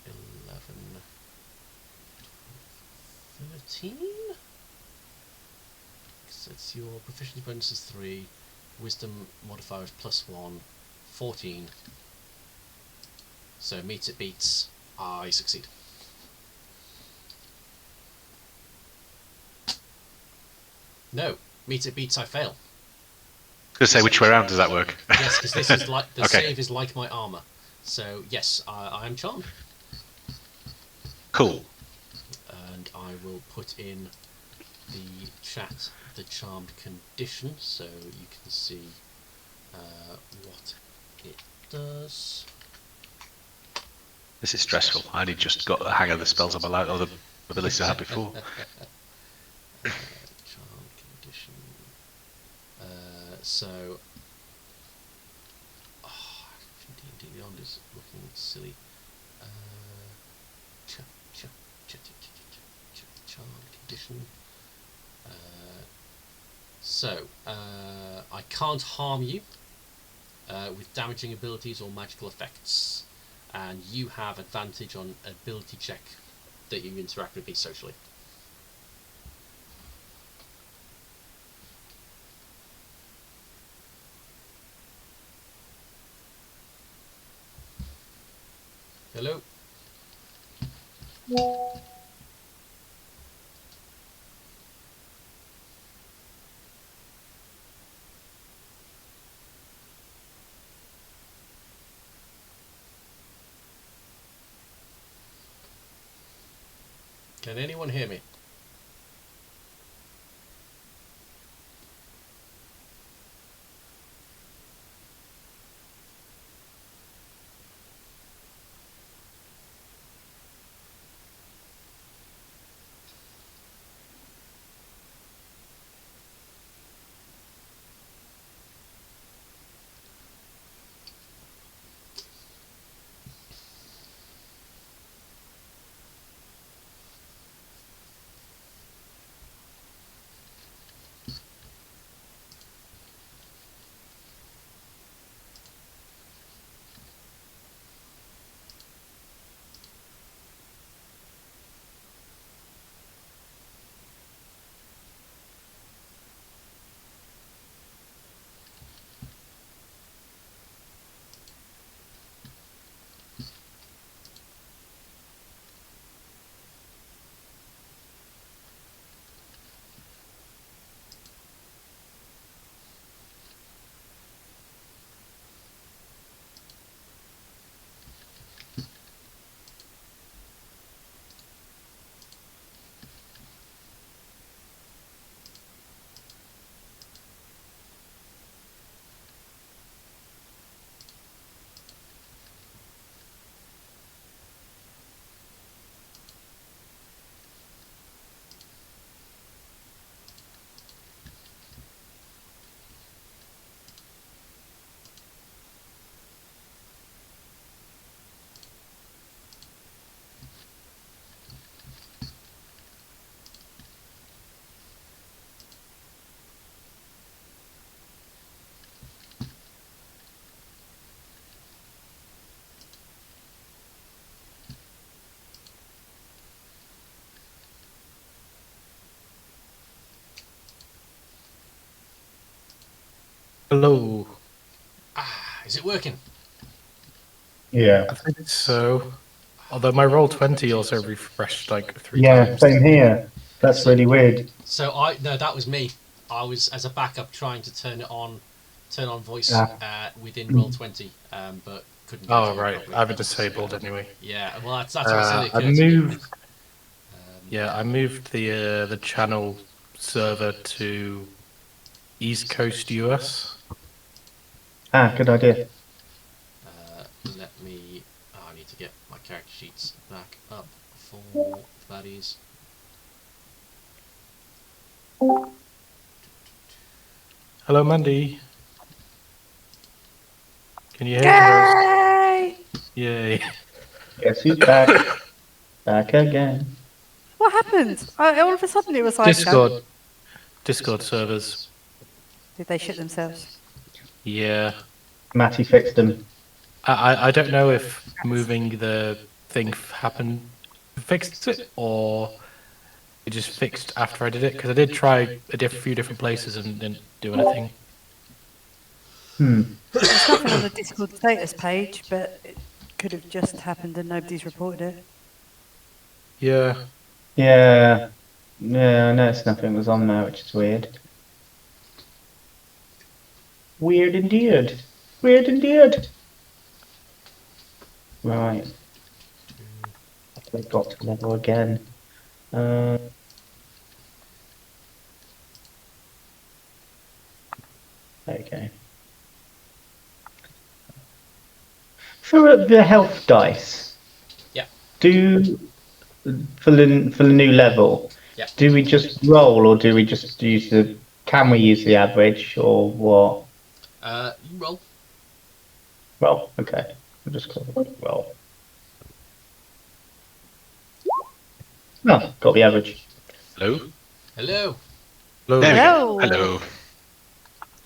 11, 13. So it's your proficiency bonus is 3, wisdom modifier is +1, 14. So meets it beats, I succeed. No, meets it beats, I fail. I was gonna say, which way around does that work? Yes, because this is like the Okay. save is like my armor. So yes, I am charmed, Cool. and I will put in the chat the charmed condition so you can see what it does. This is stressful. I only just got the hang of the spells I'm allowed, or the abilities I had before. Charmed condition. So, D&D Beyond is looking silly. Charmed condition. I can't harm you with damaging abilities or magical effects, and you have advantage on ability check that you interact with me socially. Hello? Can anyone hear me? Hello. Is it working? Yeah. I think so. Although my roll 20 also refreshed like 3 Yeah, times. same here. That's So- really weird. So no, that was me. I was as a backup trying to turn on voice within Roll20, but couldn't get it Oh to work right, properly. I have it disabled anyway. Yeah, well that's what suddenly I occurred to me. moved. Yeah, I moved the channel server to East Coast US. Good idea. Let me. I need to get my character sheets back up for baddies. Hello, Mandy. Can you hear us? Yay! Yay! Guess who's back? Back again. What happened? All of a sudden it was like... Discord servers. Did they shit themselves? Yeah. Matty fixed them. I don't know if moving the thing fixed it, or it just fixed after I did it, because I did try few different places and didn't do anything. There's nothing on the Discord status page, but it could have just happened and nobody's reported it. Yeah. Yeah. Yeah, I noticed nothing was on there, which is weird. Weird indeed. Weird indeed. Right. I got to level again. Okay. For the health dice. Yeah. For the new level. Yeah. Do we just roll, or do we just use the? Can we use the average, or what? You roll. Roll. Okay. We'll just call it roll. No, got the average. Hello? Hello. Hello. There we Hello. go. Hello.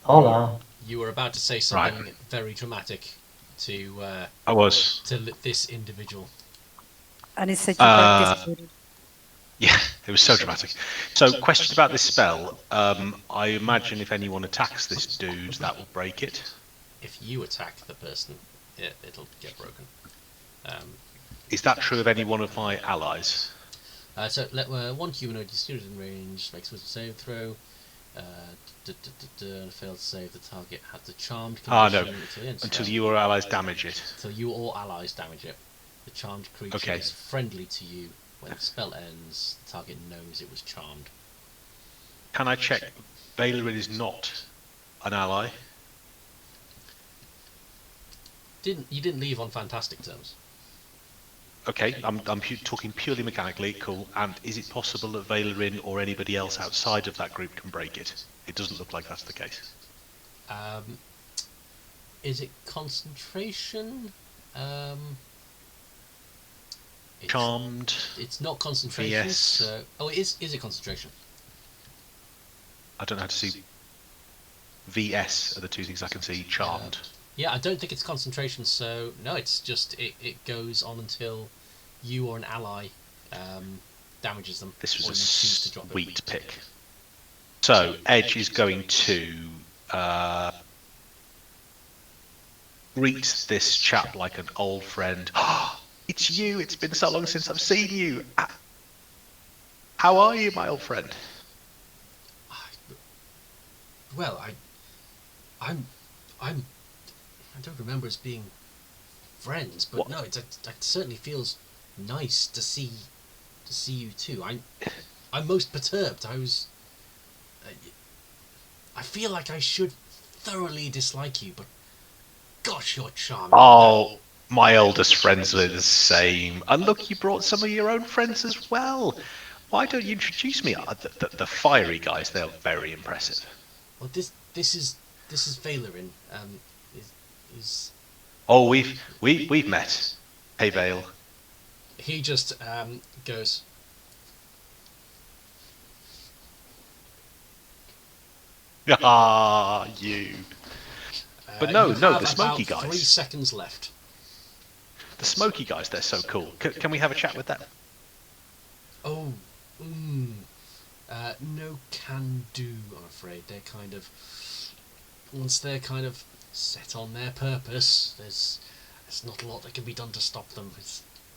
Hola. You were about to say something very dramatic to I was. this individual. And it said you broke Discord. Yeah, it was so dramatic. So, question about this spell. I imagine if anyone attacks this dude, that will break it. If you attack the person, it'll get broken. Is that true of any one of my allies? So let one humanoid student in range makes a save throw. Failed to save, the target had the charmed condition No. until the end Until spell. you or allies damage it. Until you or allies damage it. The charmed creature Okay. is friendly to you When the spell ends, the target knows it was charmed. Can I check Valerin is not an ally? You didn't leave on fantastic terms. Okay, I'm talking purely mechanically, cool. And is it possible that Valerin or anybody else outside of that group can break it? It doesn't look like that's the case. Is it concentration? Charmed. It's not concentration. VS. So, is it concentration? I don't know how to see. VS are the two things I can see. Charmed. Yeah, I don't think it's concentration. So no, it's just it goes on until you or an ally damages them. This was or a you choose to drop sweet pick. So Edge is going to greet this chap like an old friend. It's you! It's been so long since I've seen you. How are you, my old friend? Well, I don't remember us being friends, but What? no, it certainly feels nice to see you too. I'm most perturbed. I feel like I should thoroughly dislike you, but gosh, you're charming. Oh, my oldest friends are the same. And look, you brought some of your own friends as well. Why don't you introduce me? The fiery guys, they're very impressive. Well, this is Valerin. Is Oh, we've met. Hey, Vale. he just goes, Ah, you. But no, you the have smoky about guys. 3 seconds left. The smoky guys, they're so cool. Can we have a chat with them? Oh, no can do, I'm afraid. They're kind of, once they're kind of set on their purpose, there's not a lot that can be done to stop them.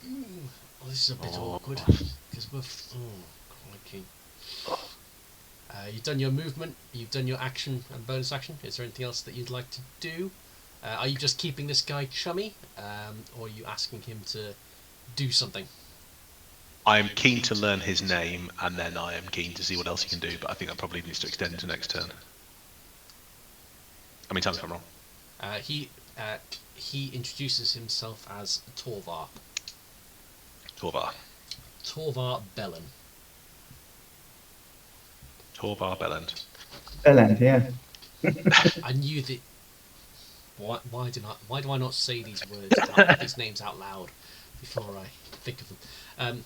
Well, this is a bit awkward, because we're, crikey. You've done your movement, you've done your action and bonus action. Is there anything else that you'd like to do? Are you just keeping this guy chummy, or are you asking him to do something? I am keen to learn his name, and then I am keen to see what else he can do, but I think that probably needs to extend into next turn. I mean, tell me if I'm wrong. He introduces himself as Torvar. Torvar. Torvar Bellin. Torvar Belland. Bellend, yeah. I knew that. Why do I not say these words, these names out loud before I think of them?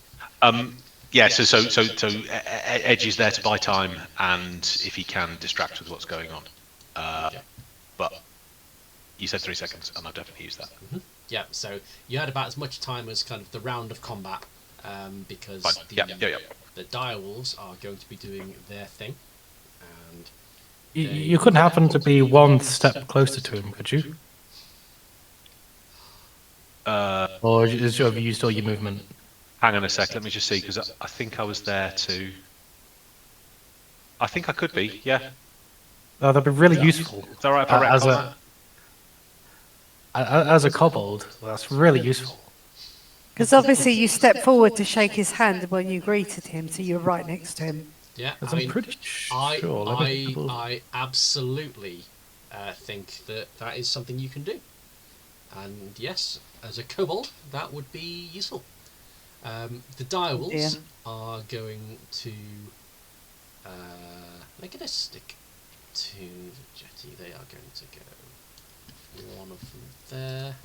Yeah. So Edge is there to buy time, and if he can, distract with what's going on. Okay. But you said 3 seconds, and I've definitely used that. Mm-hmm. Yeah. So you had about as much time as kind of the round of combat, because Fine. the direwolves are going to be doing their thing, and You couldn't happen to be one step closer to him, could you? Or have you used all your movement? Hang on a sec. Let me just see, because I think I was there to. I think I could be. Yeah. Oh, that'd be really useful. Is that right if I As retcon as a kobold, that's really useful. Because obviously you stepped forward to shake his hand when you greeted him, so you're right next to him. yeah, Because I I'm mean, pretty sure. Let me double- I absolutely think that is something you can do, and yes, as a kobold, that would be useful. The direwolves are going to make it a stick to the jetty. They are going to go one of them there.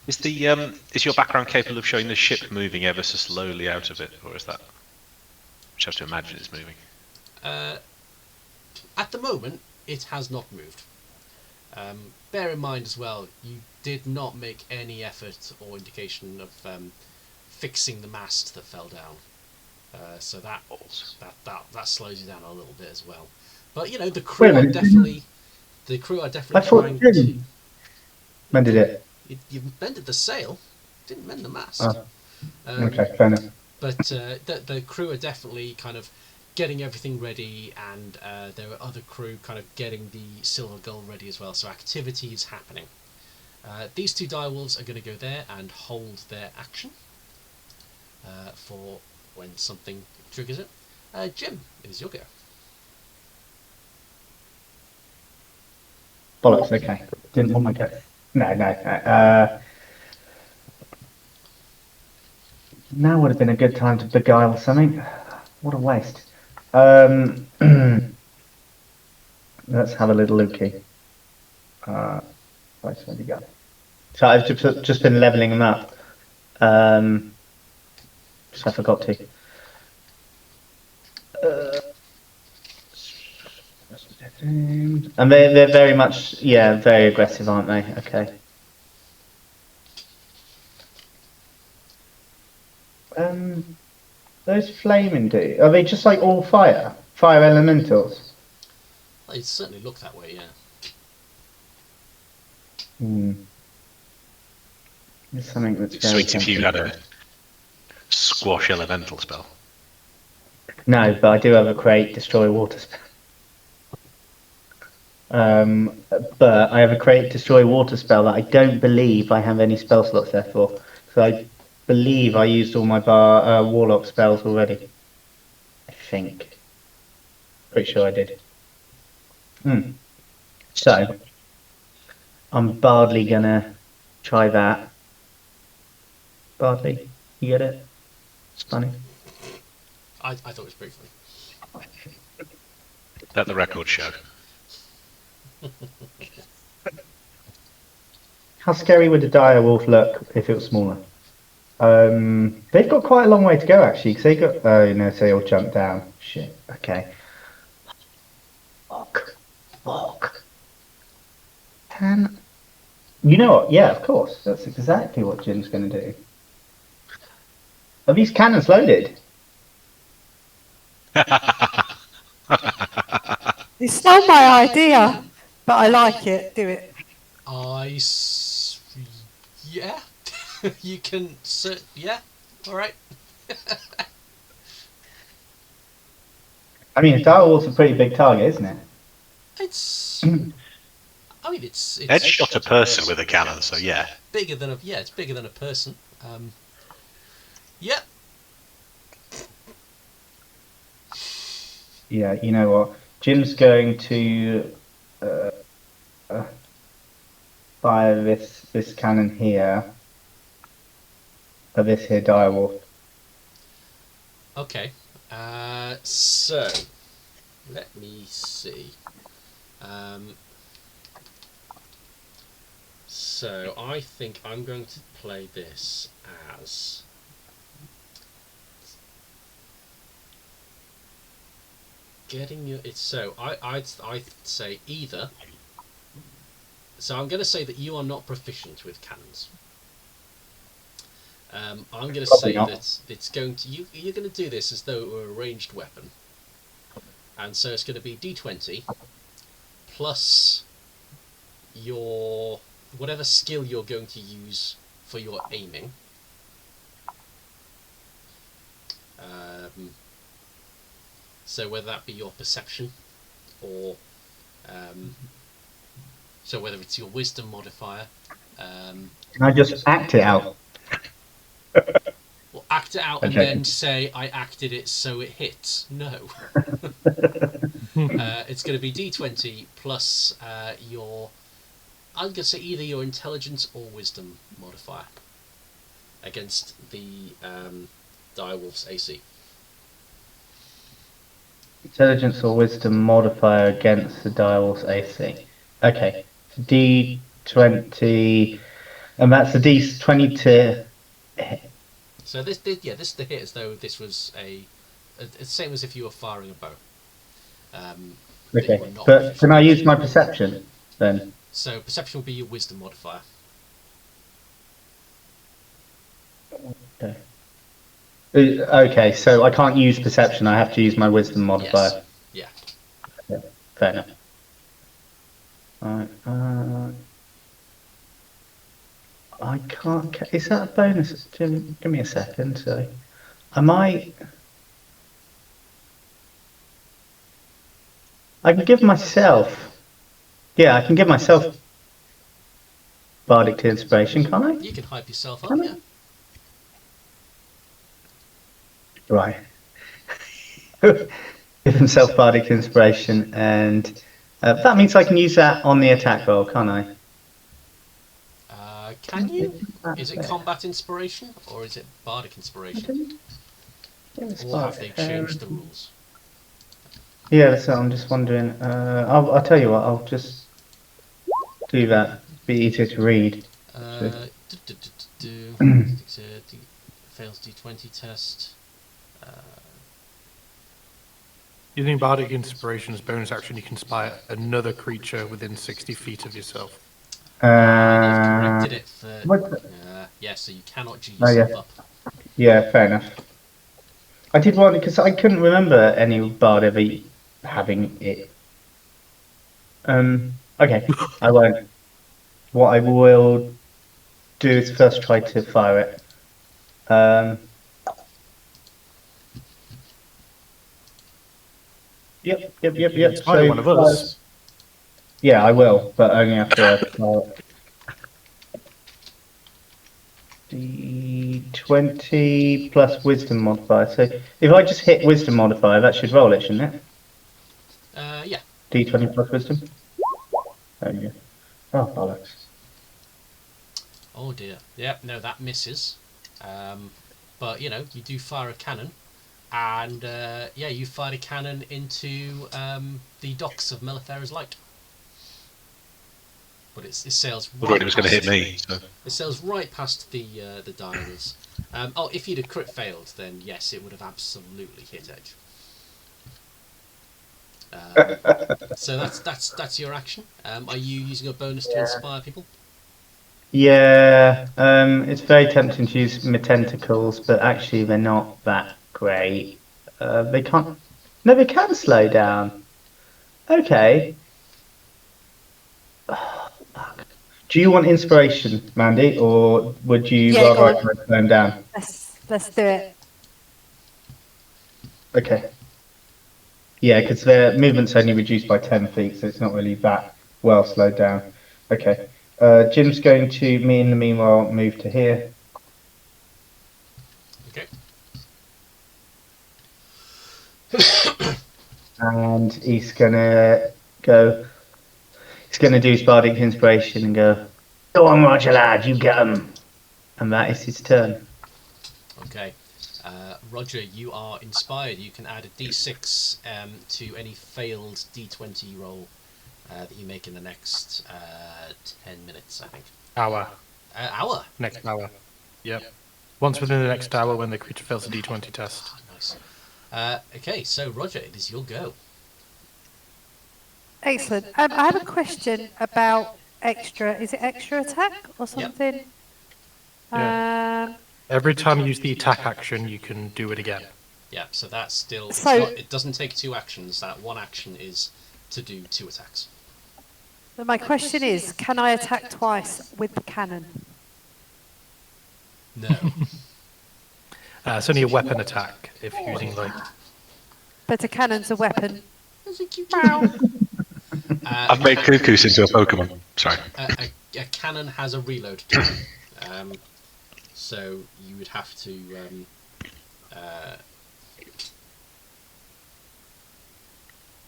Is your background capable of showing the ship moving ever so slowly out of it, or is that? Which I have to imagine it's moving. At the moment, it has not moved. Bear in mind as well, you did not make any effort or indication of fixing the mast that fell down. So that slows you down a little bit as well. But you know, the crew are definitely trying to. Mended it. You mended the sail, didn't mend the mast. Oh. Okay, fair enough. But the crew are definitely kind of getting everything ready, and there are other crew kind of getting the silver gold ready as well. So activity is happening. These two direwolves are going to go there and hold their action. for when something triggers it. Jim, it is your go. Bollocks, okay. Didn't want my go. No. Now would have been a good time to beguile something. What a waste. Let's have a little looky. Where's where you go? So I've just been leveling them up. So I forgot to. And they're very much, yeah, very aggressive, aren't they? Okay. Those flaming are they just like all fire? Fire elementals? They certainly look that way, yeah. There's something that's It's sweet if you had a squash elemental spell. No, but I do have a create destroy water spell. But I have a create destroy water spell that I don't believe I have any spell slots there for. So I believe I used all my warlock spells already. I think. Pretty sure I did. So I'm Bardly gonna try that. Bardly, you get it? It's funny. I thought it was pretty funny. Let the record show. How scary would a dire wolf look if it was smaller? They've got quite a long way to go actually, because they got. Oh, you know, so they'll jump down. Shit. Okay. Fuck. Can. You know what? Yeah, of course. That's exactly what Jim's going to do. Are these cannons loaded? You stole my idea, but I like it. Do it. Yeah. You can. Yeah. All right. I mean, a dire wolf's a pretty big target, isn't it? It's. I mean, it's Ed shot a person with a cannon, so yeah. Bigger than it's bigger than a person. Yeah. Yeah, you know what? Jim's going to fire this cannon here. This here dire wolf. Okay. So let me see. So I think I'm going to play this as getting your. It's so I'd say either. So I'm going to say that you are not proficient with cannons. I'm going to say that it's going to you're going to do this as though it were a ranged weapon, and so it's going to be D20 plus your whatever skill you're going to use for your aiming. So whether that be your perception or so whether it's your wisdom modifier. Can I just act it out? Well, act it out and then say I acted it so it hits. No. It's going to be D20 plus your. I'm going to say either your intelligence or wisdom modifier against the direwolf's AC. Intelligence or wisdom modifier against the direwolf's AC. Okay. D20, and that's a D20 to hit. So this is the hit as though this was it's the same as if you were firing a bow. Okay, but can I use my perception then? So perception will be your wisdom modifier. Okay. Okay, so I can't use perception. I have to use my wisdom modifier. Yes. Yeah. Fair enough. Alright. I can't. Is that a bonus? Jim, give me a second. So, I can give myself. Yeah, I can give myself Bardic Inspiration, can't I? You can hype yourself up, Can I? yeah. Right. Give himself bardic inspiration, and that means I can use that on the attack roll, can't I? Can you? Is it combat inspiration or is it bardic inspiration? Or have they changed the rules? Yeah, so I'm just wondering. I'll tell you what. I'll just do that. Be easier to read. Fails D20 test. Using bardic inspiration as bonus action, you can inspire another creature within 60 feet of yourself. They've corrected it for. Yeah, so you cannot G yourself up. Yeah, fair enough. I did want, because I couldn't remember any bard ever having it. Okay, I won't. What I will do is first try to fire it. Yep. So one of us. Yeah, I will, but only after D20 plus wisdom modifier. So if I just hit wisdom modifier, that should roll it, shouldn't it? Yeah. D20 plus wisdom. There you go. Oh, bollocks. Oh dear. Yep, no, that misses. But, you do fire a cannon. And, you fired a cannon into the docks of Melithera's Light. But it sails right thought it was going to hit me. So. It sails right past the dials. If you'd have crit failed, then yes, it would have absolutely hit Edge. So that's your action. Are you using a bonus to inspire people? Yeah, it's very tempting to use my tentacles, but actually they're not that great. They can't. No, they can slow down. Okay. Oh, fuck. Do you want inspiration, Mandy, or would you rather I slow them down? Let's do it. Okay. Yeah, because their movement's only reduced by 10 feet, so it's not really that well slowed down. Okay. Jim's going to, me in the meanwhile, move to here. Okay. And he's gonna go. He's gonna do his bardic inspiration and go on, Roger lad, you get him. And that is his turn. Okay. Roger, you are inspired. You can add a d6 to any failed d20 roll that you make in the next 10 minutes, I think. Hour. Hour? Next hour. Yep. Once within the next hour when the creature fails a d20 test. Oh, nice. Okay, so Roger, it is your go. Excellent. I have a question about extra. Is it extra attack or something? Yep. Yeah. Every time you use the attack action, you can do it again. Yeah, so that's still... it doesn't take 2 actions. That 1 action is to do 2 attacks. So my question is, can I attack twice with the cannon? No. It's only a weapon attack if you're using like... But a cannon's a weapon. I've made Cuckoos into a Pokemon. Sorry. A cannon has a reload time. So you would have to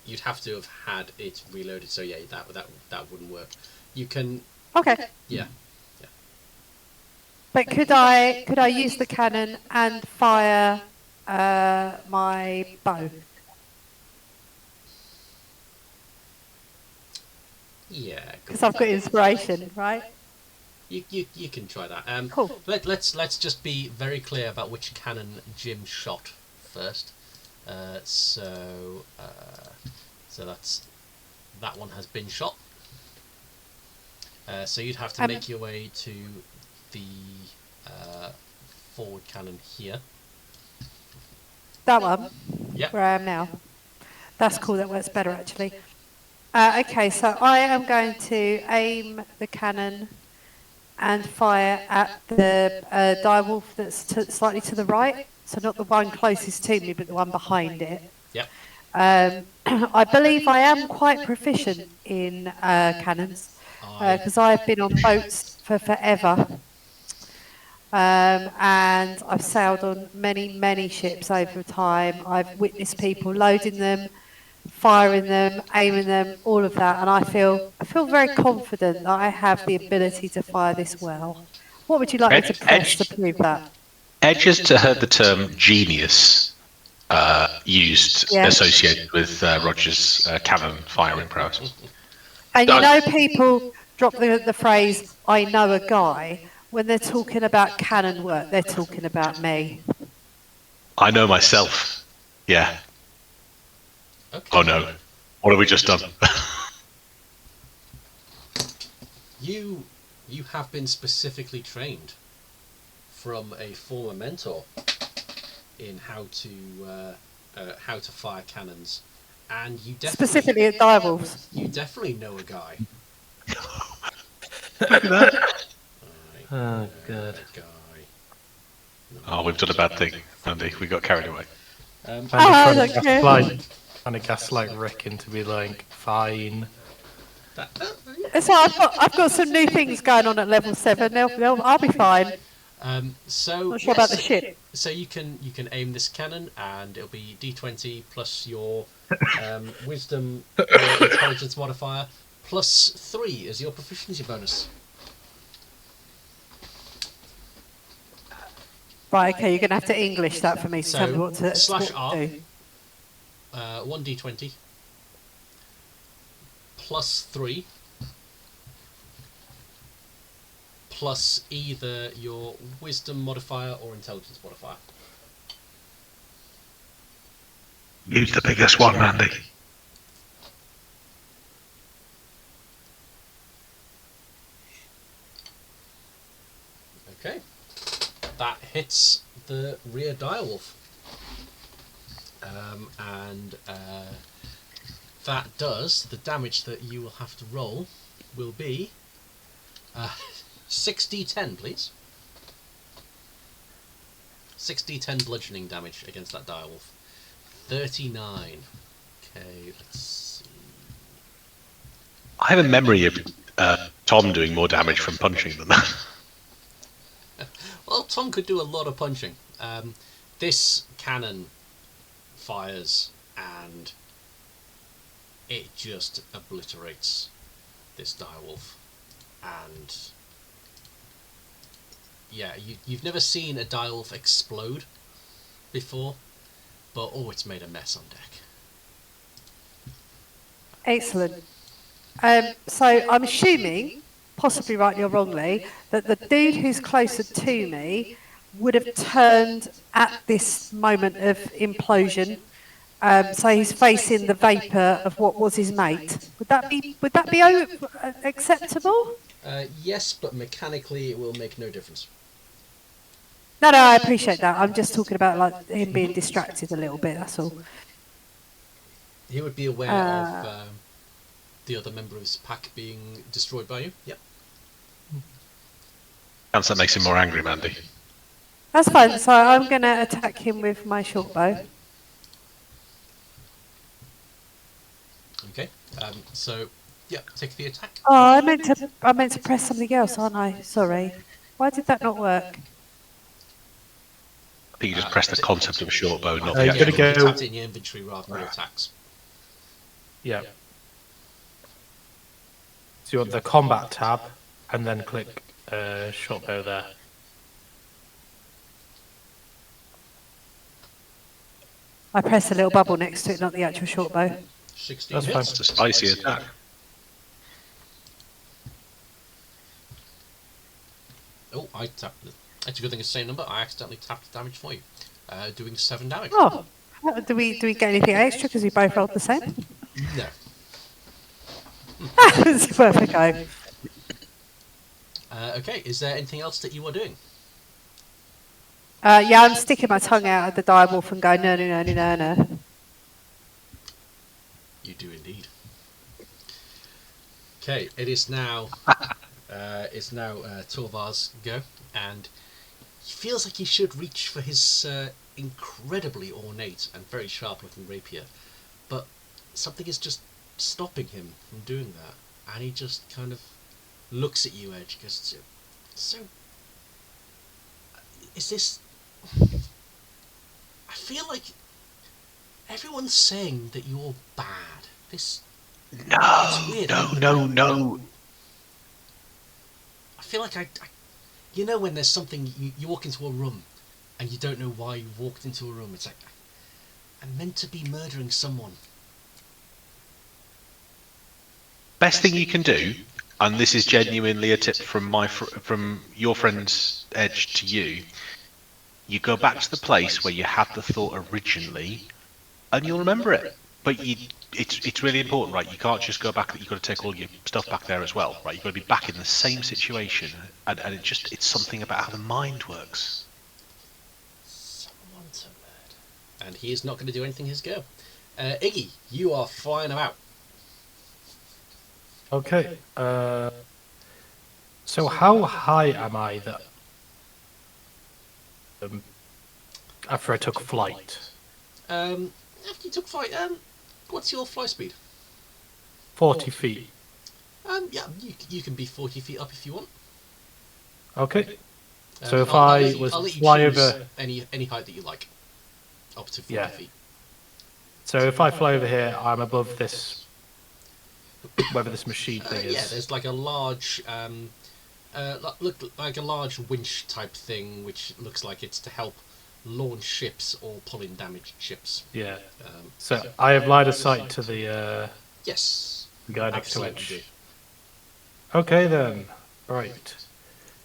you'd have to have had it reloaded. So yeah, that wouldn't work. You can. Okay. Yeah. But could I use the cannon and fire my bow? Yeah. Because I've got inspiration, right? You can try that. Cool. Let's just be very clear about which cannon Jim shot first. So that one has been shot. So you'd have to make your way to the forward cannon here. That one? Yep. Where I am now. That's cool, that works better actually. Okay, so I am going to aim the cannon and fire at the direwolf that's slightly to the right. So not the one closest to me, but the one behind it. Yep. I believe I am quite proficient in cannons because I've been on boats for forever. And I've sailed on many ships over time. I've witnessed people loading them, firing them, aiming them, all of that, and I feel very confident that I have the ability to fire this well. What would you like me to press to prove that? Edge has heard the term genius used Yeah. associated with Roger's cannon firing prowess. And you know, people drop the phrase "I know a guy" when they're talking about cannon work. They're talking about me. I know myself. Yeah. Okay. Oh no. What have we just done? You have been specifically trained from a former mentor in how to fire cannons, and you definitely Specifically at direwolves. You definitely know a guy. Look at that. Oh, God. Guy. Oh, we've done a bad thing, Andy. We got carried away. Trying to gaslight Rick into be like, fine. So I've got some new things going on at level 7. I'll be fine. So Not sure about the ship. So you can aim this cannon, and it'll be D20 plus your wisdom or intelligence modifier plus 3 as your proficiency bonus. Right, okay, you're going to have to English that for me to tell me what to /R, do. 1d20 plus 3 plus either your wisdom modifier or intelligence modifier. Use the biggest one, Andy. Okay. That hits the rear direwolf. And that does, the damage that you will have to roll will be 6d10, please. 6d10 bludgeoning damage against that direwolf. 39. Okay, let's see. I have a memory of Tom doing more damage from punching than that. Well, Tom could do a lot of punching. This cannon fires and it just obliterates this direwolf. And yeah, you've never seen a direwolf explode before, but oh, it's made a mess on deck. Excellent. So I'm assuming, possibly rightly or wrongly, that the dude who's closer to me would have turned at this moment of implosion. So he's facing the vapour of what was his mate. Would that be acceptable? Yes, but mechanically it will make no difference. No, I appreciate that. I'm just talking about like him being distracted a little bit. That's all. He would be aware of the other member of his pack being destroyed by you. Yep. Chance that makes him more angry, Mandy. That's fine. So I'm going to attack him with my short bow. Okay. So, yeah, take the attack. Oh, I meant to press something else, aren't I? Sorry. Why did that not work? I think you just press the concept of a short bow, not you're the gonna actual. go- You tapped it in your inventory rather than your attacks. Yeah. So you want the combat tab, and then click short bow there. I pressed a little bubble next to it, not the actual short bow. 16 That's hits. It's a spicy attack. Oh, I tapped it. It's a good thing it's the same number. I accidentally tapped the damage for you. Doing 7 damage. Oh, do we get anything extra because we both rolled the same? No. It's worth a go. Okay, is there anything else that you are doing? Yeah, I'm sticking my tongue out at the direwolf and going, no. You do indeed. Okay, it is now Torvar's go, and he feels like he should reach for his incredibly ornate and very sharp-looking rapier, but something is just stopping him from doing that, and he just kind of looks at you, Edge, because so Is this? I feel like everyone's saying that you're bad. This. It's weird. No. I feel like you know when there's something you walk into a room and you don't know why you walked into a room. It's like I'm meant to be murdering someone. Best thing you can do, and this is genuinely a tip from from your friend's Edge to you. You go back to the place where you had the thought originally, and you'll remember it. But it's really important, right? You can't just go back. You've got to take all your stuff back there as well, right? You've got to be back in the same situation, and it's something about how the mind works. Someone to murder. And he is not going to do anything his go. Iggy, you are flying about. Okay. So how high am I that after I took flight? After you took flight, what's your fly speed? 40 feet. Yeah, you can be 40 feet up if you want. Okay. So if I'll I let you, was I'll to let you fly choose over, any height that you like, up to 40 Yeah. feet. so if I fly over here, I'm above this, whatever this machine thing is. Yeah, there's like a large, look like a large winch type thing, which looks like it's to help launch ships or pull in damaged ships. Yeah. Um, So I have line of sight to the yes, guy next to absolutely Edge. Okay then. Right.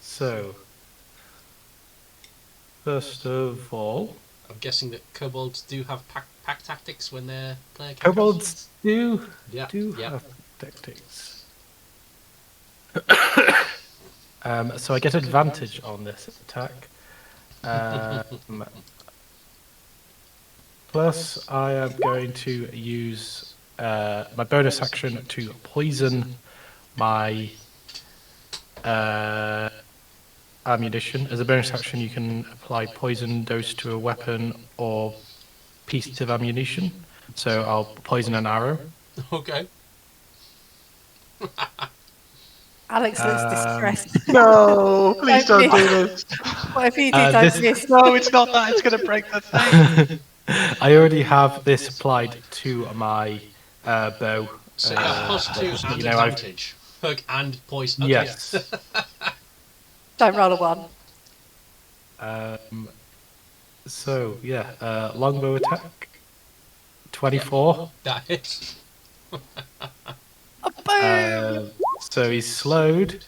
So first of all, I'm guessing that kobolds do have pack tactics when they're playing. kobolds do Yeah, have tactics. So I get advantage on this attack. Plus, I am going to use my bonus action to poison my ammunition. As a bonus action, you can apply poison dose to a weapon or piece of ammunition. So I'll poison an arrow. Okay. Alex looks distressed. No, please don't Don't do this. What if you do this- this? No, it's not that. It's going to break the thing. I already have this applied to my bow. So you have plus 2 just, and you know, I've- advantage. Hook and poison. Okay. Yes. Don't roll a 1. So yeah, longbow attack. 24. That hits. Boom! So he's slowed.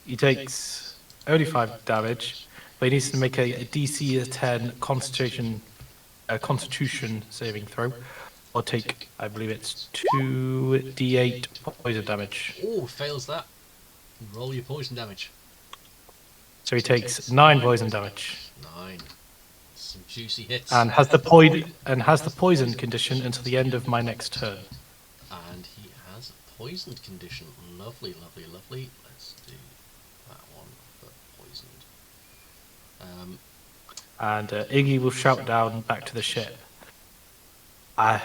He takes only 5 damage, but he needs to make a DC 10 Constitution saving throw, or take, I believe it's 2d8 poison damage. Oh, fails that. Roll your poison damage. So he takes 9 poison damage, 9. Some juicy hits. and has the poison condition until the end of my next turn. And he has a poisoned condition. Lovely, lovely, lovely. Let's do that one for poisoned. And Iggy will shout down back to the ship. I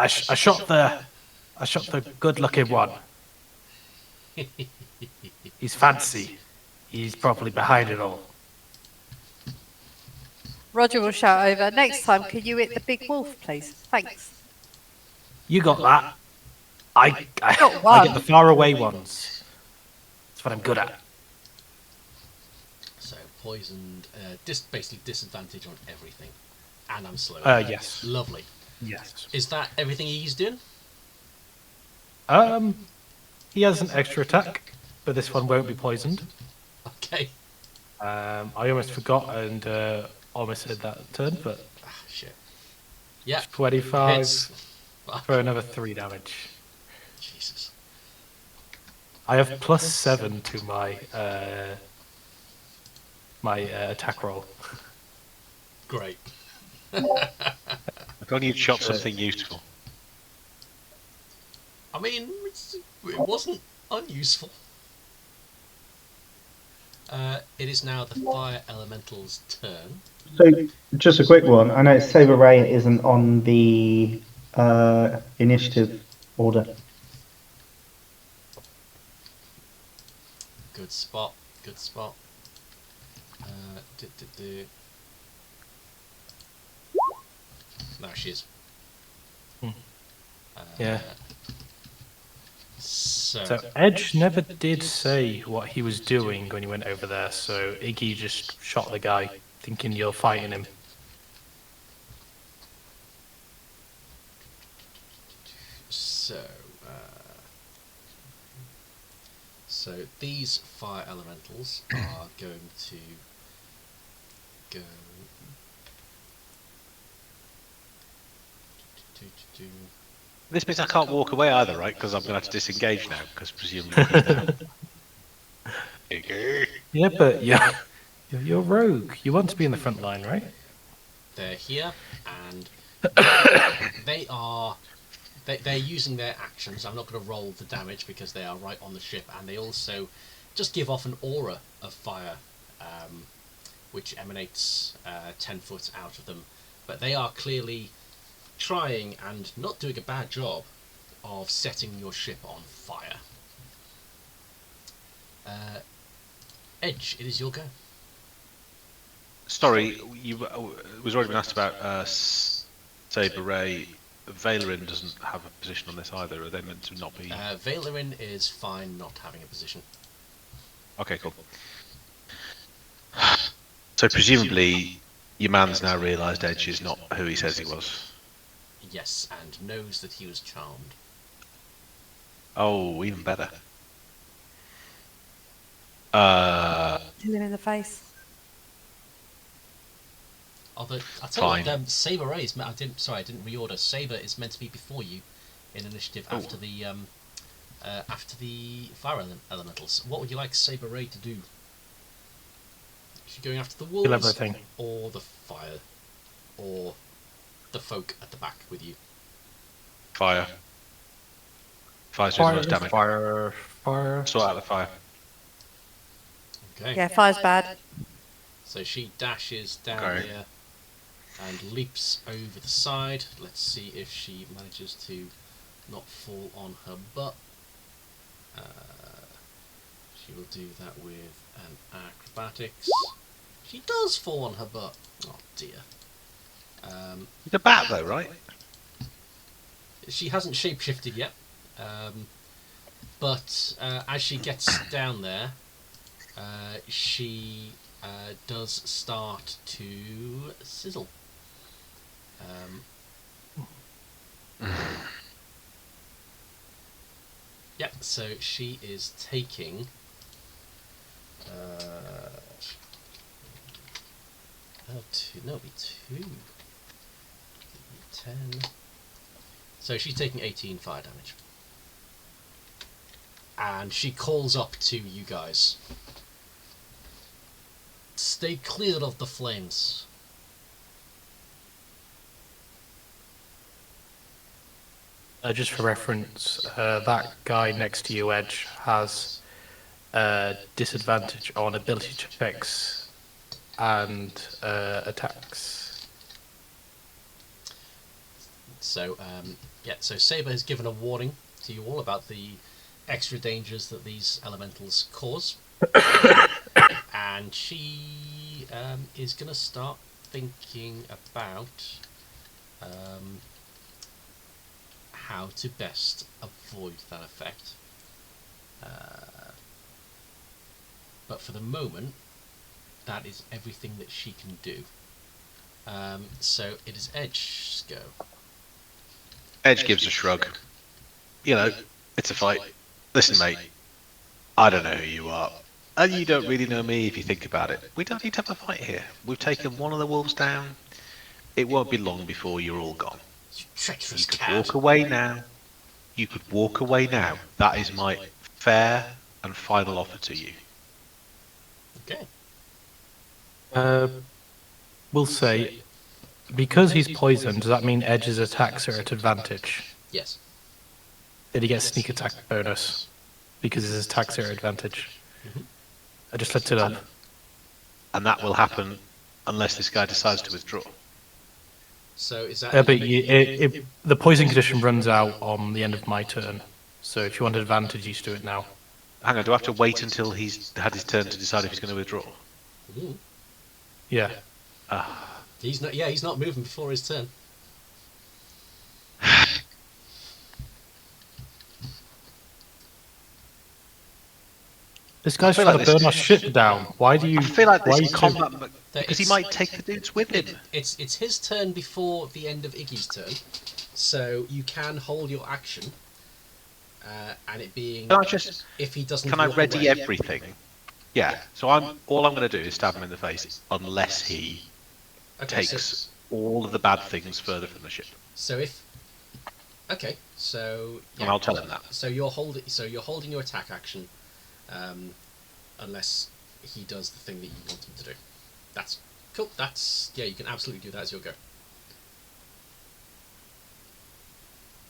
shot the good-looking one. He's fancy. He's probably behind it all. Roger will shout over. Next time, can you hit the big wolf, please? Thanks. You got that. I Got I get one. the faraway ones. That's what I'm good at. So poisoned, basically disadvantage on everything. And I'm slow. Yes. Lovely. Yes. Is that everything he's doing? He has an extra attack, but this one won't be poisoned. Okay. I almost forgot and almost hit that turn, but Ah, shit. Yeah. 25 Hits. for another 3 damage. Jesus. I have +7 to my attack roll. Great. If only you'd shot something useful. I mean, it wasn't unuseful. It is now the fire elemental's turn. So, just a quick one. I know Saber Ray isn't on the initiative order. Good spot. Good spot. There she is. Yeah. So So Edge never did say what he was doing when he went over there, so Iggy just shot the guy, thinking you're fighting him. So these fire elementals are going to go. This means I can't walk away either, right? Because I'm going to have to disengage now, because presumably he's down. Yeah, but you're rogue. You want to be in the front line, right? They're here, and they're using their actions. I'm not going to roll the damage because they are right on the ship, and they also just give off an aura of fire, which emanates 10 foot out of them. But they are clearly trying and not doing a bad job of setting your ship on fire. Edge, it is your go. Sorry, you was already been asked about Saber Ray. Valerin doesn't have a position on this either. Are they meant to not be? Valerin is fine not having a position. Okay, cool. So presumably, your man's now realised Edge is not who he says he was. Yes, and knows that he was charmed. Oh, even better. Hit him in the face. Although I tell you Fine. what, Saber Ray is. I didn't reorder. Saber is meant to be before you in initiative after the fire elementals. What would you like Saber Ray to do? Is she going after the wolves, Kill everything. or the fire, or the folk at the back with you? Fire. Fire's doing the most damage. Fire. Sort out the fire. Okay. Yeah, fire's bad. So she dashes down Okay. here and leaps over the side. Let's see if she manages to not fall on her butt. She will do that with an acrobatics. She does fall on her butt. Oh dear. It's a bat though, right? She hasn't shapeshifted yet. But as she gets down there, she does start to sizzle. Yep, so she is taking it'll be 2. 10. So she's taking 18 fire damage. And she calls up to you guys. Stay clear of the flames. Just for reference, that guy next to you, Edge, has disadvantage on ability checks and attacks. So, so Saber has given a warning to you all about the extra dangers that these elementals cause. And she is going to start thinking about how to best avoid that effect. But for the moment, that is everything that she can do. So it is Edge's go. Edge gives a shrug. You know, it's a fight. Listen, mate, I don't know who you are. And you don't really know me if you think about it. We don't need to have a fight here. We've taken one of the wolves down. It won't be long before you're all gone. You treacherous You could cad. walk away now. You could walk away now. That is my fair and final offer to you. Okay. We'll say, because he's poisoned, does that mean Edge's attacks are at advantage? Yes. Did he get sneak attack bonus? Because his attacks are at advantage. Mhm. I just looked it up. And that will happen unless this guy decides to withdraw. So is that? But the poison condition runs out on the end of my turn. So if you want advantage, you should do it now. Hang on, do I have to wait until he's had his turn to decide if he's going to withdraw? Ooh. Yeah. He's not. Yeah, he's not moving before his turn. This guy's feel trying like to this- burn our ship down. Why do you? I feel like why this are is you so- combat because he It's- might take the dudes with him. It's his turn before the end of Iggy's turn, so you can hold your action, and it being Can I just? if he doesn't. Can I walk ready away. everything? Yeah. So all I'm going to do is stab him in the face unless he Okay, takes all of the bad things further from the ship, so if. Okay, so yeah. and I'll tell him that. So you're holding your attack action, unless he does the thing that you want him to do. That's cool. That's you can absolutely do that as your go.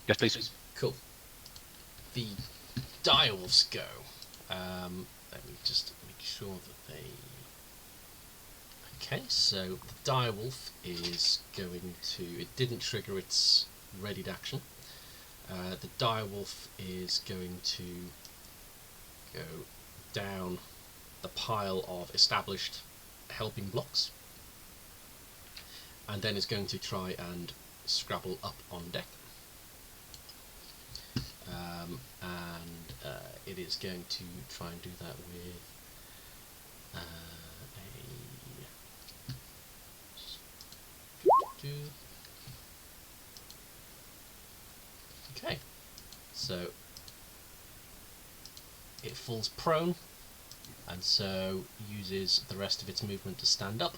Yes, please. Cool. The direwolves go. Let me just make sure that they. Okay, so the direwolf is going to. It didn't trigger its readied action. The direwolf is going to go down the pile of established helping blocks, and then is going to try and scrabble up on deck. And it is going to try and do that with okay, so it falls prone, and so uses the rest of its movement to stand up,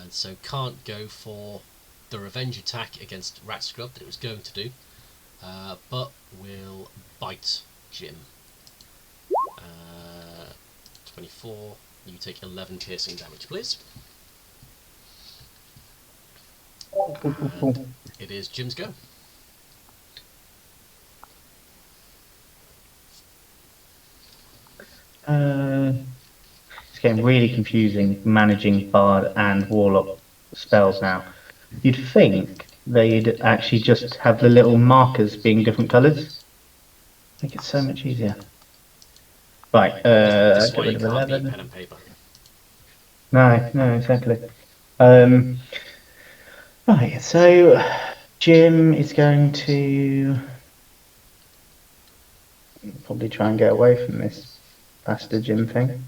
and so can't go for the revenge attack against Rat Scrub that it was going to do, but will bite Jim. 24. You take 11 piercing damage, please. And it is Jim's go. It's getting really confusing managing Bard and Warlock spells now. You'd think they'd actually just have the little markers being different colours. Make it so much easier. Right, This get way rid you of can't be 11. pen and paper. No, exactly. Right, so Jim is going to probably try and get away from this bastard Jim thing.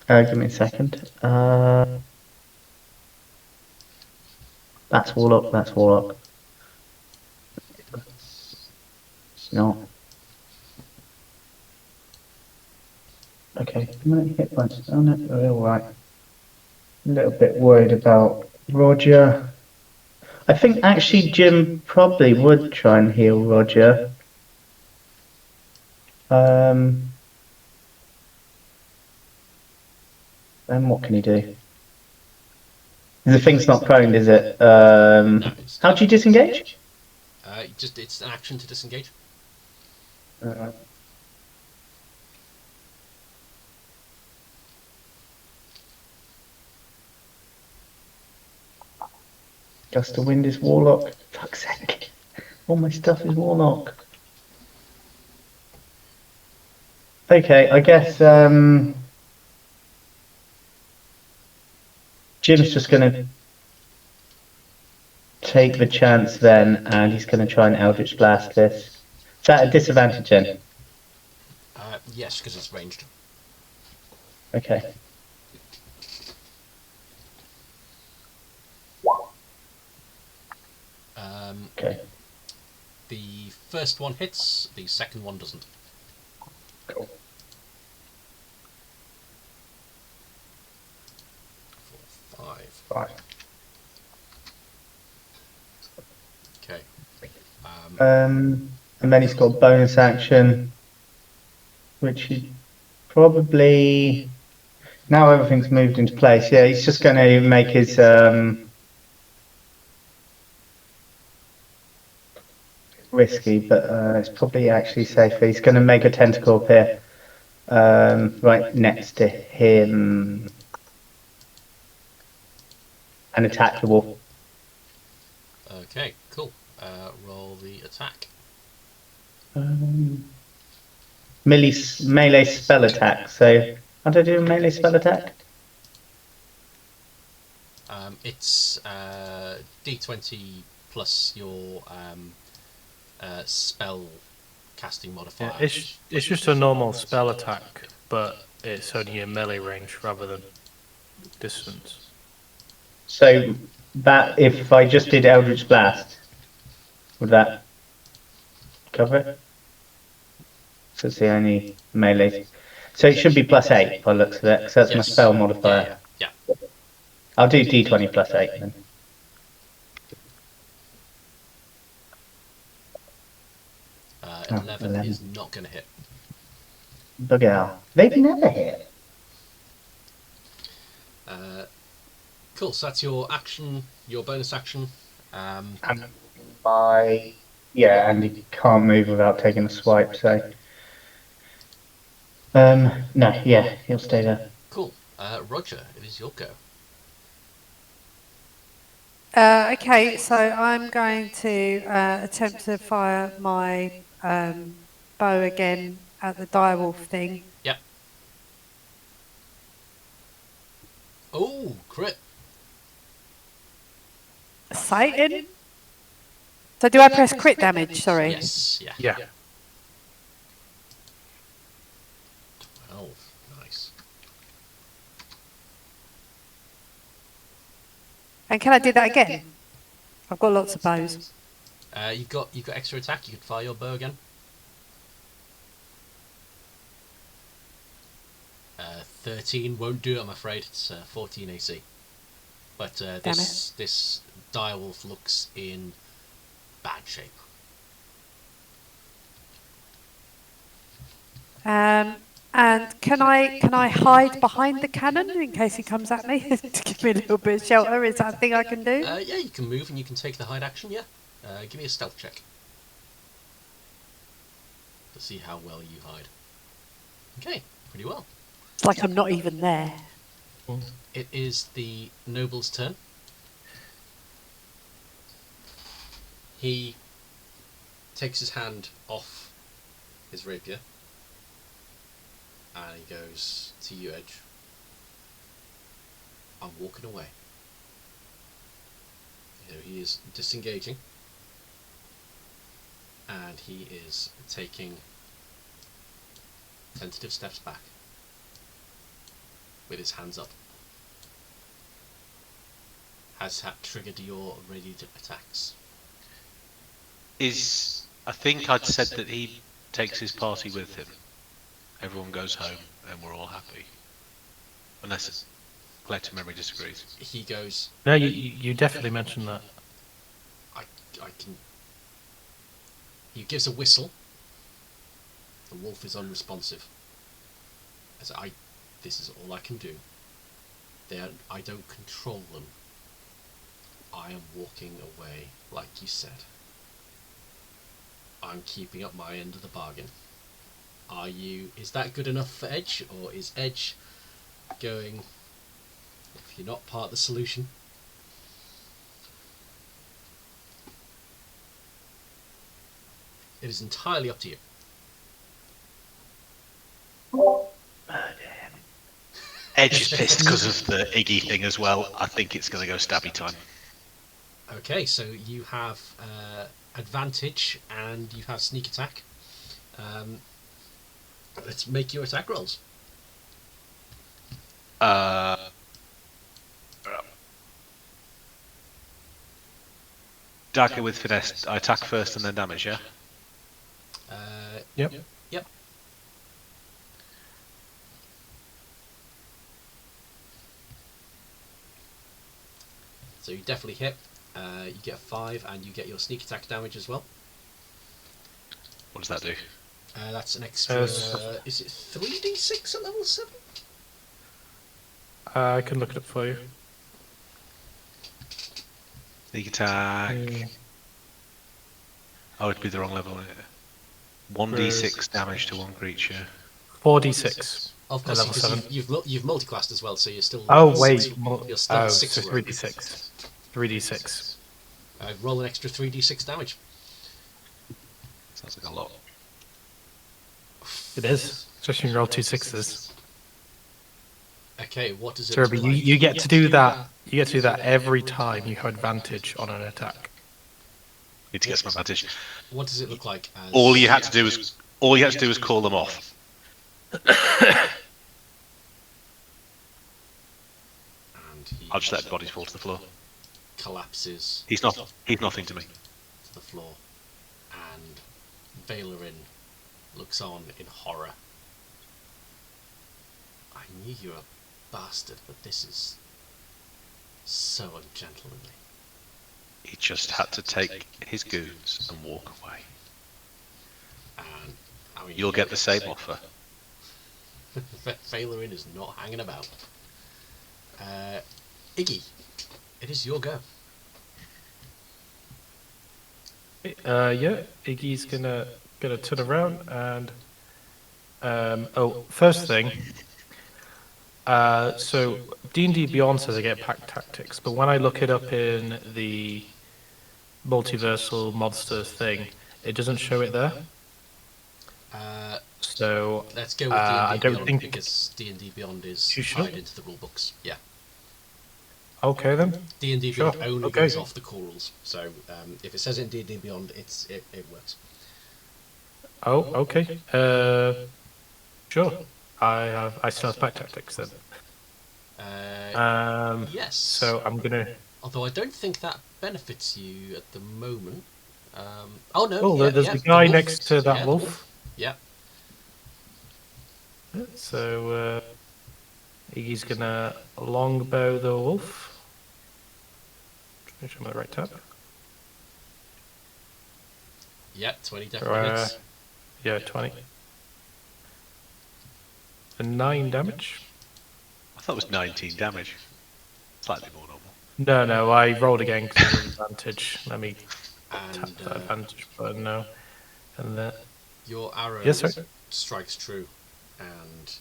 Give me a second. That's Warlock, that's Warlock. It's not. Okay, how many hit points? Oh no, we're alright. A little bit worried about Roger. I think actually Jim probably would try and heal Roger. Then what can he do? The thing's not prone, is it? How do you disengage? Just it's an action to disengage. Gust of Wind is Warlock. Fuck's sake. All my stuff is Warlock. Okay, I guess Jim's just going to take the chance then, and he's going to try and Eldritch Blast this. Is that a disadvantage then? Yes, because it's ranged. Okay. Okay. The first one hits, the second one doesn't. Cool. 4, 5. Right. Okay. And then he's got bonus action, which he probably, now everything's moved into place. Yeah, he's just going to make his risky, but it's probably actually safer. He's going to make a tentacle appear right next to him and attack the wolf. Okay, cool. Roll the attack. Melee spell attack. So how do I do a melee spell attack? It's D20 plus your spell casting modifier. Yeah, it's just a normal spell attack, but it's only in melee range rather than distance. So that if I just did Eldritch Blast, would that cover it? So it's the only melee. So it should be +8 by the looks of it, because that's my Yes. spell modifier. Yeah. I'll do D20 +8 then. Oh, 11 is 11. not going to hit. Bugger. They've never hit. Cool. So that's your action, your bonus action. And and he can't move without taking a swipe, so no, yeah, he'll stay there. Cool. Roger, it is your go. Okay, so I'm going to attempt to fire my bow again at the direwolf thing. Yep. Oh, crit. Satan. So do I press crit damage? Sorry. Yes. Yeah. Yeah. 12. Nice. And can I do that again? I've got lots of bows. You've got extra attack. You can fire your bow again. 13 won't do it, I'm afraid. It's 14 AC. But this direwolf looks in bad shape. And can I hide behind the cannon in case he comes at me to give me a little bit of shelter? Is that a thing I can do? Yeah, you can move and you can take the hide action. Yeah. Give me a stealth check to see how well you hide. Okay, pretty well. It's like I'm not even there. It is the noble's turn. He takes his hand off his rapier and he goes to you, Edge. I'm walking away. You know, he is disengaging and he is taking tentative steps back with his hands up. Has that triggered your radiant attacks? I think I'd said that he takes his party with him. Everyone goes home and we're all happy. Unless collective memory disagrees. He goes, No, you definitely mentioned that. I can... He gives a whistle. The wolf is unresponsive. This is all I can do. I don't control them. I am walking away, like you said. I'm keeping up my end of the bargain. Is that good enough for Edge, or is Edge going, if you're not part of the solution? It is entirely up to you. Edge is pissed because of the Iggy thing as well. I think it's going to go stabby time. Okay, so you have advantage and you have sneak attack. Let's make your attack rolls. Dagger with finesse. I attack first and then damage, yeah? Yep. Yep. So you definitely hit. You get a 5 and you get your sneak attack damage as well. What does that do? That's an extra... is it 3d6 at level 7? I can look it up for you. Sneak attack. Oh, it'd be the wrong level, wouldn't it? 1d6 damage to one creature. 4d6. Of course, level because 7. you've multiclassed as well, so you're still... Oh, wait. You're still at 6 so rogue. 3d6. 3d6. Roll an extra 3d6 damage. Sounds like a lot. It is. Especially when you roll 2 6s. Okay. Okay, what does it So look remember, like? you get to do that. You get to do that every time you have advantage on an attack. Need to get some advantage. What does it look like as... All you had to do was call them off. And he I'll just let bodies fall to the floor. collapses He's nothing to me. to the floor, and Valerin looks on in horror. I knew you were a bastard, but this is so ungentlemanly. He just had to take his goons and walk away. And I mean, You'll get the same offer. Valerin is not hanging about. Iggy, it is your go. Yeah, Iggy's gonna turn around and first thing. So D&D Beyond says I get pack tactics, but when I look it up in the multiversal monsters thing, it doesn't show it there. So Let's go with I D&D don't Beyond think because D&D Beyond is You sure? tied into the rule books. Yeah, okay then. D&D Sure, Beyond only okay. goes off the core rules. So if it says it in D&D Beyond, it works. Oh, okay. Sure. I still have pack tactics then. Yes. So I'm gonna. Although I don't think that benefits you at the moment. Oh no! Oh, yeah, there's yeah, the guy wolf. next to that Yeah, the wolf. Yeah. So Iggy's gonna longbow the wolf. Make sure I'm on the right tab. Yeah, 20 definitely hits. Yeah, 20. And 9 damage. I thought it was 19 damage. Slightly more normal. No, I rolled again because of advantage. Let me tap And that advantage button now. And then your arrow Yes, sir. strikes true, and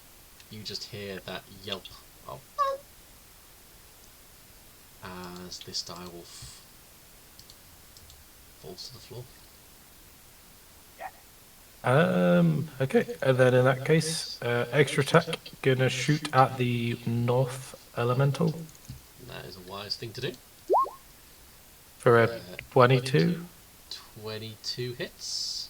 you just hear that yelp of as this direwolf falls to the floor. Okay, and then in that case, extra attack, gonna shoot at the north elemental That is a wise thing to do. for a 22. 22 hits.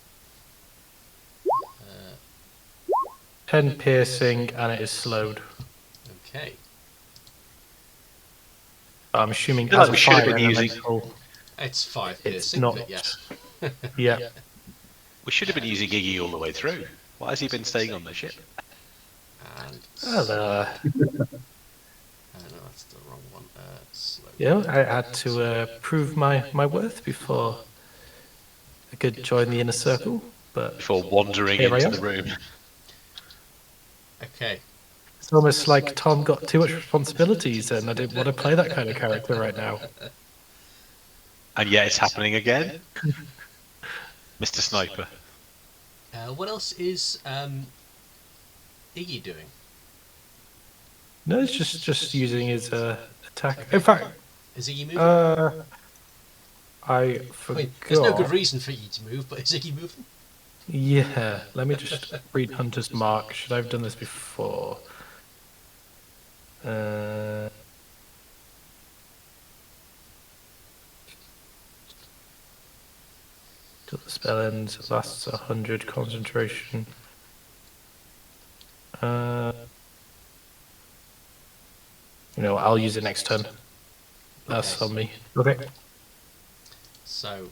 10 piercing, and it is slowed. Okay. I'm assuming feel like as a we should have fire been using- elemental, It's 5 it's piercing, not. but yes. Yeah. We should have been using Iggy all the way through. Why has he been staying on the ship? And Well, no, that's the wrong one. Slow. yeah, I had to prove my worth before I could join the inner circle, but Before wandering Here I into am. the room. Okay. it's almost like Tom got too much responsibilities and I didn't want to play that kind of character right now. And yet it's happening again. Mr. Sniper. What else is Iggy doing? No, it's just using his attack. In fact, Is Iggy moving? I I forgot. mean, there's no good reason for Iggy to move, but is Iggy moving? Yeah, let me just read Hunter's Mark. Should I have done this before? Till the spell ends, lasts 100 concentration. I'll use it next turn. That's Okay. on me. Okay. So,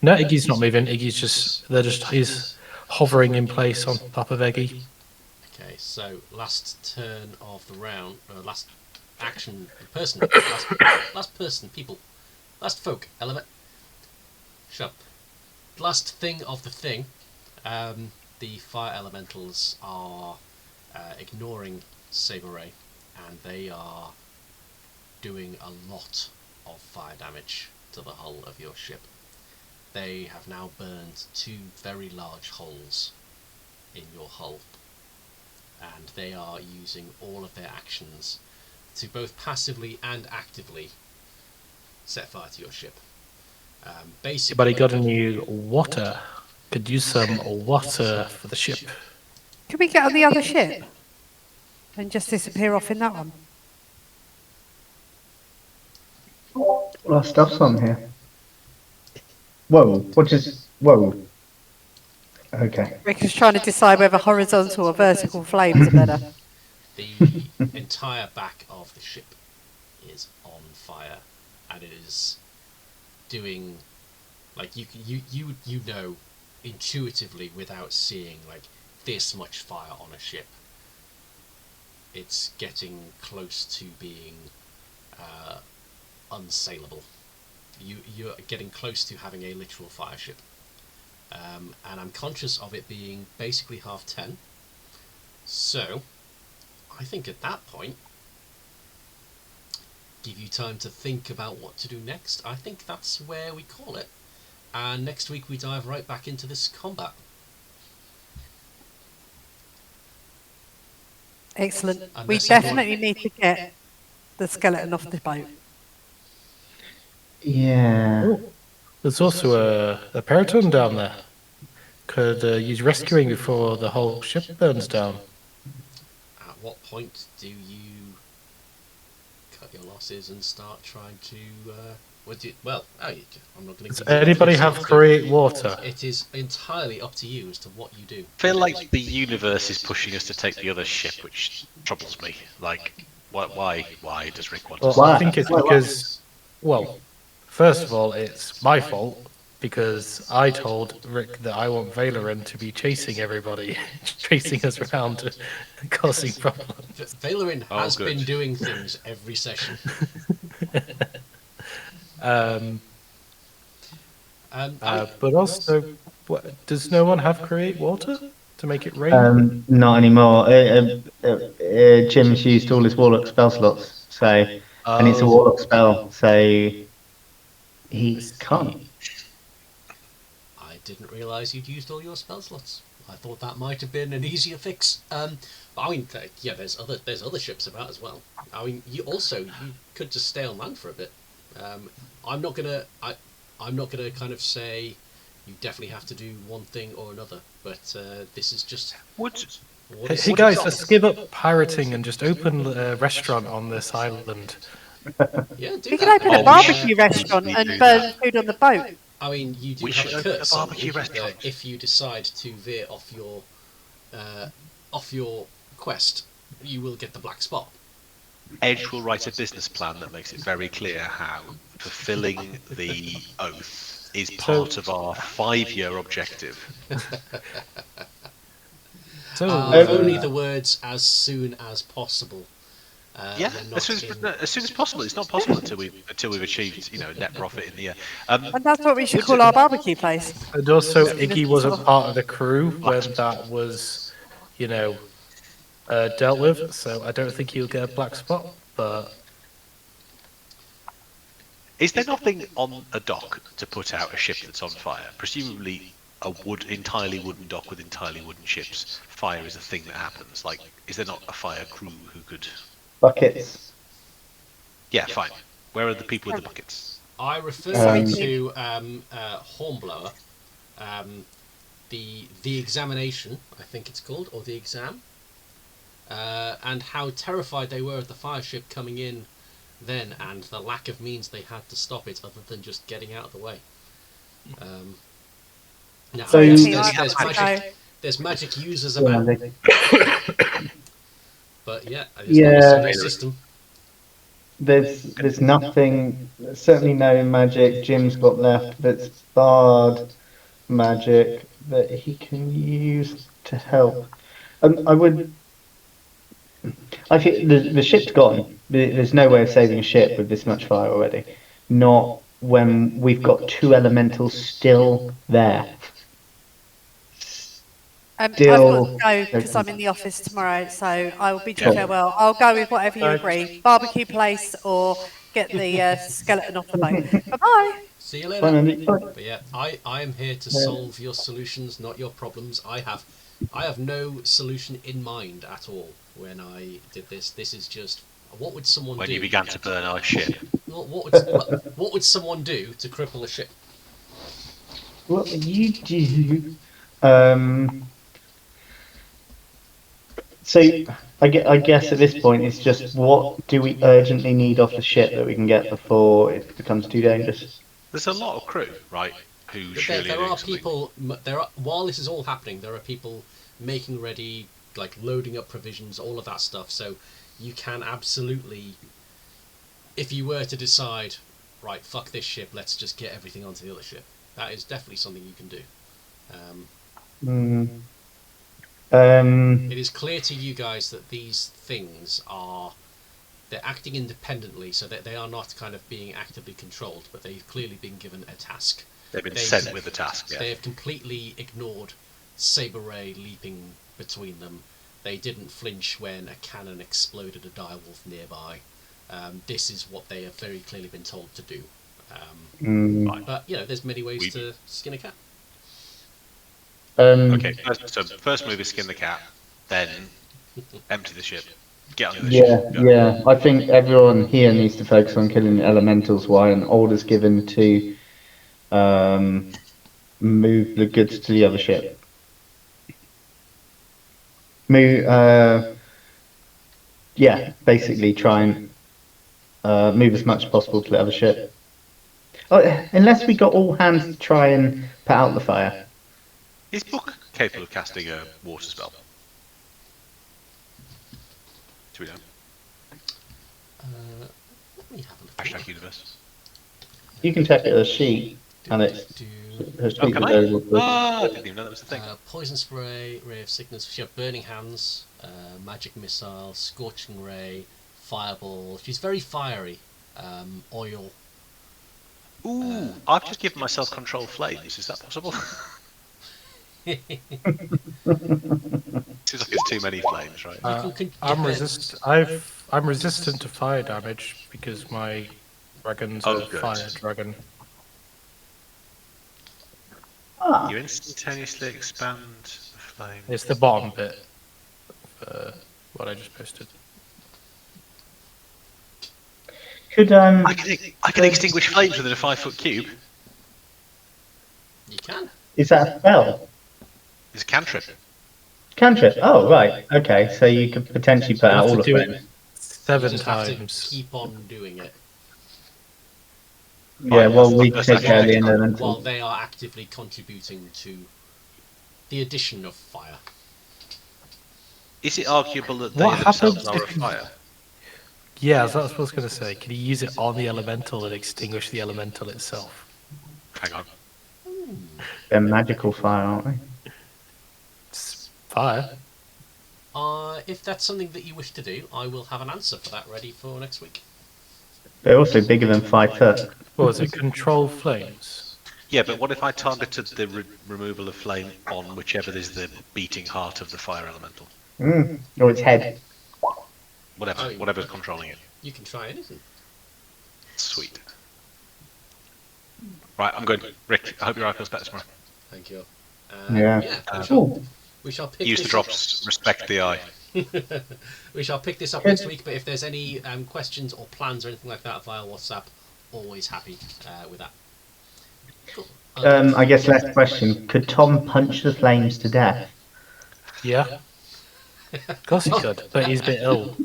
No, Iggy's not moving. He's hovering in place on top of Iggy. okay, so last turn of the round, last action, person, last person, people, last folk, element. Shut up. Last thing of the thing, the fire elementals are ignoring Saber Ray, and they are doing a lot of fire damage to the hull of your ship. They have now burned 2 very large holes in your hull, and they are using all of their actions to both passively and actively set fire to your ship. Basically, Anybody got any water? Could use some water for the ship. Can we get on the other ship? and just disappear off in that one. Well, our stuff's on here. Whoa, whoa. Okay. Rick is trying to decide whether horizontal or vertical flames are better. The entire back of the ship is on fire, and it is doing, like, you know intuitively without seeing, like, this much fire on a ship. It's getting close to being unsaleable. You're getting close to having a literal fire ship. And I'm conscious of it being basically 10:30. So, I think at that point, give you time to think about what to do next. I think that's where we call it. And next week we dive right back into this combat. Excellent. We Unless definitely need to get the skeleton off the boat. Yeah. There's also a peloton down there. Could use rescuing before the whole ship burns down. At what point do you cut your losses and start trying to? I'm not going to. Does anybody have create water? It is entirely up to you as to what you do. I feel like the universe is pushing us to take the other ship, which troubles me. Like, why does Rick want to? Well, I think it's because, well, first of all, it's my fault because I told Rick that I want Valerin to be chasing everybody, chasing us around, causing problems. Valerin has been doing things every session. But also, does no one have create water to make it rain? Not anymore. Jim's used all his warlock spell slots, so and it's a warlock spell, so he can't. I didn't realise you'd used all your spell slots. I thought that might have been an easier fix. But I mean, yeah, there's other ships about as well. I mean, you could just stay on land for a bit. I'm not gonna kind of say you definitely have to do one thing or another. But this is just. Hey guys, let's give up pirating and just open a restaurant on this island. Yeah, do We that. can open a barbecue restaurant and burn food on the boat. I mean, you do We have should a open a curse on barbecue you restaurant. if you decide to veer off your quest, you will get the black spot. Edge will write a business plan that makes it very clear how fulfilling the oath is part of our 5-year objective. So, Only the words "as soon as possible." Yeah, they're as not soon as possible. It's not possible until we've achieved net profit in the year. And that's what we should call our barbecue place. and also, Iggy wasn't part of the crew when that was, dealt with, so I don't think he'll get a black spot, but... Is there nothing on a dock to put out a ship that's on fire? Presumably a entirely wooden dock with entirely wooden ships. Fire is a thing that happens. Like, is there not a fire crew who could... Buckets. Yeah, fine. Where are the people with the buckets? I refer to Hornblower, the examination, I think it's called, or the exam, and how terrified they were of the fire ship coming in then, and the lack of means they had to stop it other than just getting out of the way. Now, So there's magic users about, but yeah, it's Yeah. not a system. There's nothing, certainly no magic Jim's got left that's bard magic that he can use to help. I think the ship's gone. There's no way of saving a ship with this much fire already. Not when we've got 2 elementals still there. I've got to go because I'm in the office tomorrow, so I will bid you farewell. I'll go with whatever you agree. Barbecue place or get the skeleton off the boat. Bye-bye. See you later. Fine, Andy. But yeah, I am here to solve your solutions, not your problems. I have no solution in mind at all when I did this. This is just, what would someone do? When you began to burn our ship. What would someone do to cripple a ship? What you do? So I guess at this point it's just what do we urgently need off the ship that we can get before it becomes too dangerous? There's a lot of crew, right? Who But surely there doing are something. people. There are, while this is all happening, there are people making ready, like loading up provisions, all of that stuff. So you can absolutely, if you were to decide, right, fuck this ship, let's just get everything onto the other ship. That is definitely something you can do. It is clear to you guys that these things are, they're acting independently, so that they are not kind of being actively controlled, but they've clearly been given a task. They've been sent with the task. Yeah. They have completely ignored Saber Ray leaping between them. They didn't flinch when a cannon exploded a direwolf nearby. This is what they have very clearly been told to do. But you know, there's many ways to skin a cat. Okay, so first move is skin the cat, then empty the ship, get on the ship. Yeah. I think everyone here needs to focus on killing the elementals while an order's given to move the goods to the other ship. Basically try and move as much as possible to the other ship. Oh, unless we got all hands to try and put out the fire. Is Book capable of casting a water spell? Do we know? Let me have a look. Hashtag universe. You can check it as a sheet, and it's her sheet Can I? available to- I didn't even know that was a thing. Poison spray, ray of sickness. She has burning hands, magic missile, scorching ray, fireball. She's very fiery. Oil. Ooh, I've just given myself control flames. Is that possible? Seems like it's too many flames, right? I'm resistant to fire damage because my dragon's a fire dragon. You instantaneously expand the flame. It's the bottom bit. What I just posted. Could I can extinguish flames within a 5-foot cube. You can. Is that a spell? It's a cantrip. Cantrip. Oh right. Okay. So you could potentially put out all of do them. it 7 You just have times. to keep on doing it Yeah. Well, we that's take out the actually- while elementals. they are actively contributing to the addition of fire. Is it arguable that they What themselves happens are a if- fire? Yeah, that's what I was going to say. Can you use it on the elemental and extinguish the elemental itself? Hang on. They're magical fire, aren't they? It's fire. If that's something that you wish to do, I will have an answer for that ready for next week. They're also bigger than 5 foot. What was it? Control flames. Yeah, but what if I targeted the removal of flame on whichever is the beating heart of the fire elemental? Or its head. Whatever's controlling it. You can try anything. Sweet. Right, I'm good. Rick, I hope your eye feels better tomorrow. Thank you. Yeah. We shall pick Use the this drops, respect the eye. up. We shall pick this up next week. But if there's any questions or plans or anything like that via WhatsApp, always happy with that. Cool. I guess last question. Could Tom punch the flames to death? Yeah. Of course he could, but he's a bit ill.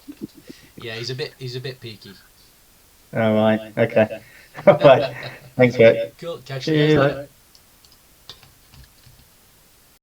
Yeah, he's a bit peaky. All right. Okay. All right. Thanks, Rick. Cool. Catch you guys Cheers. later.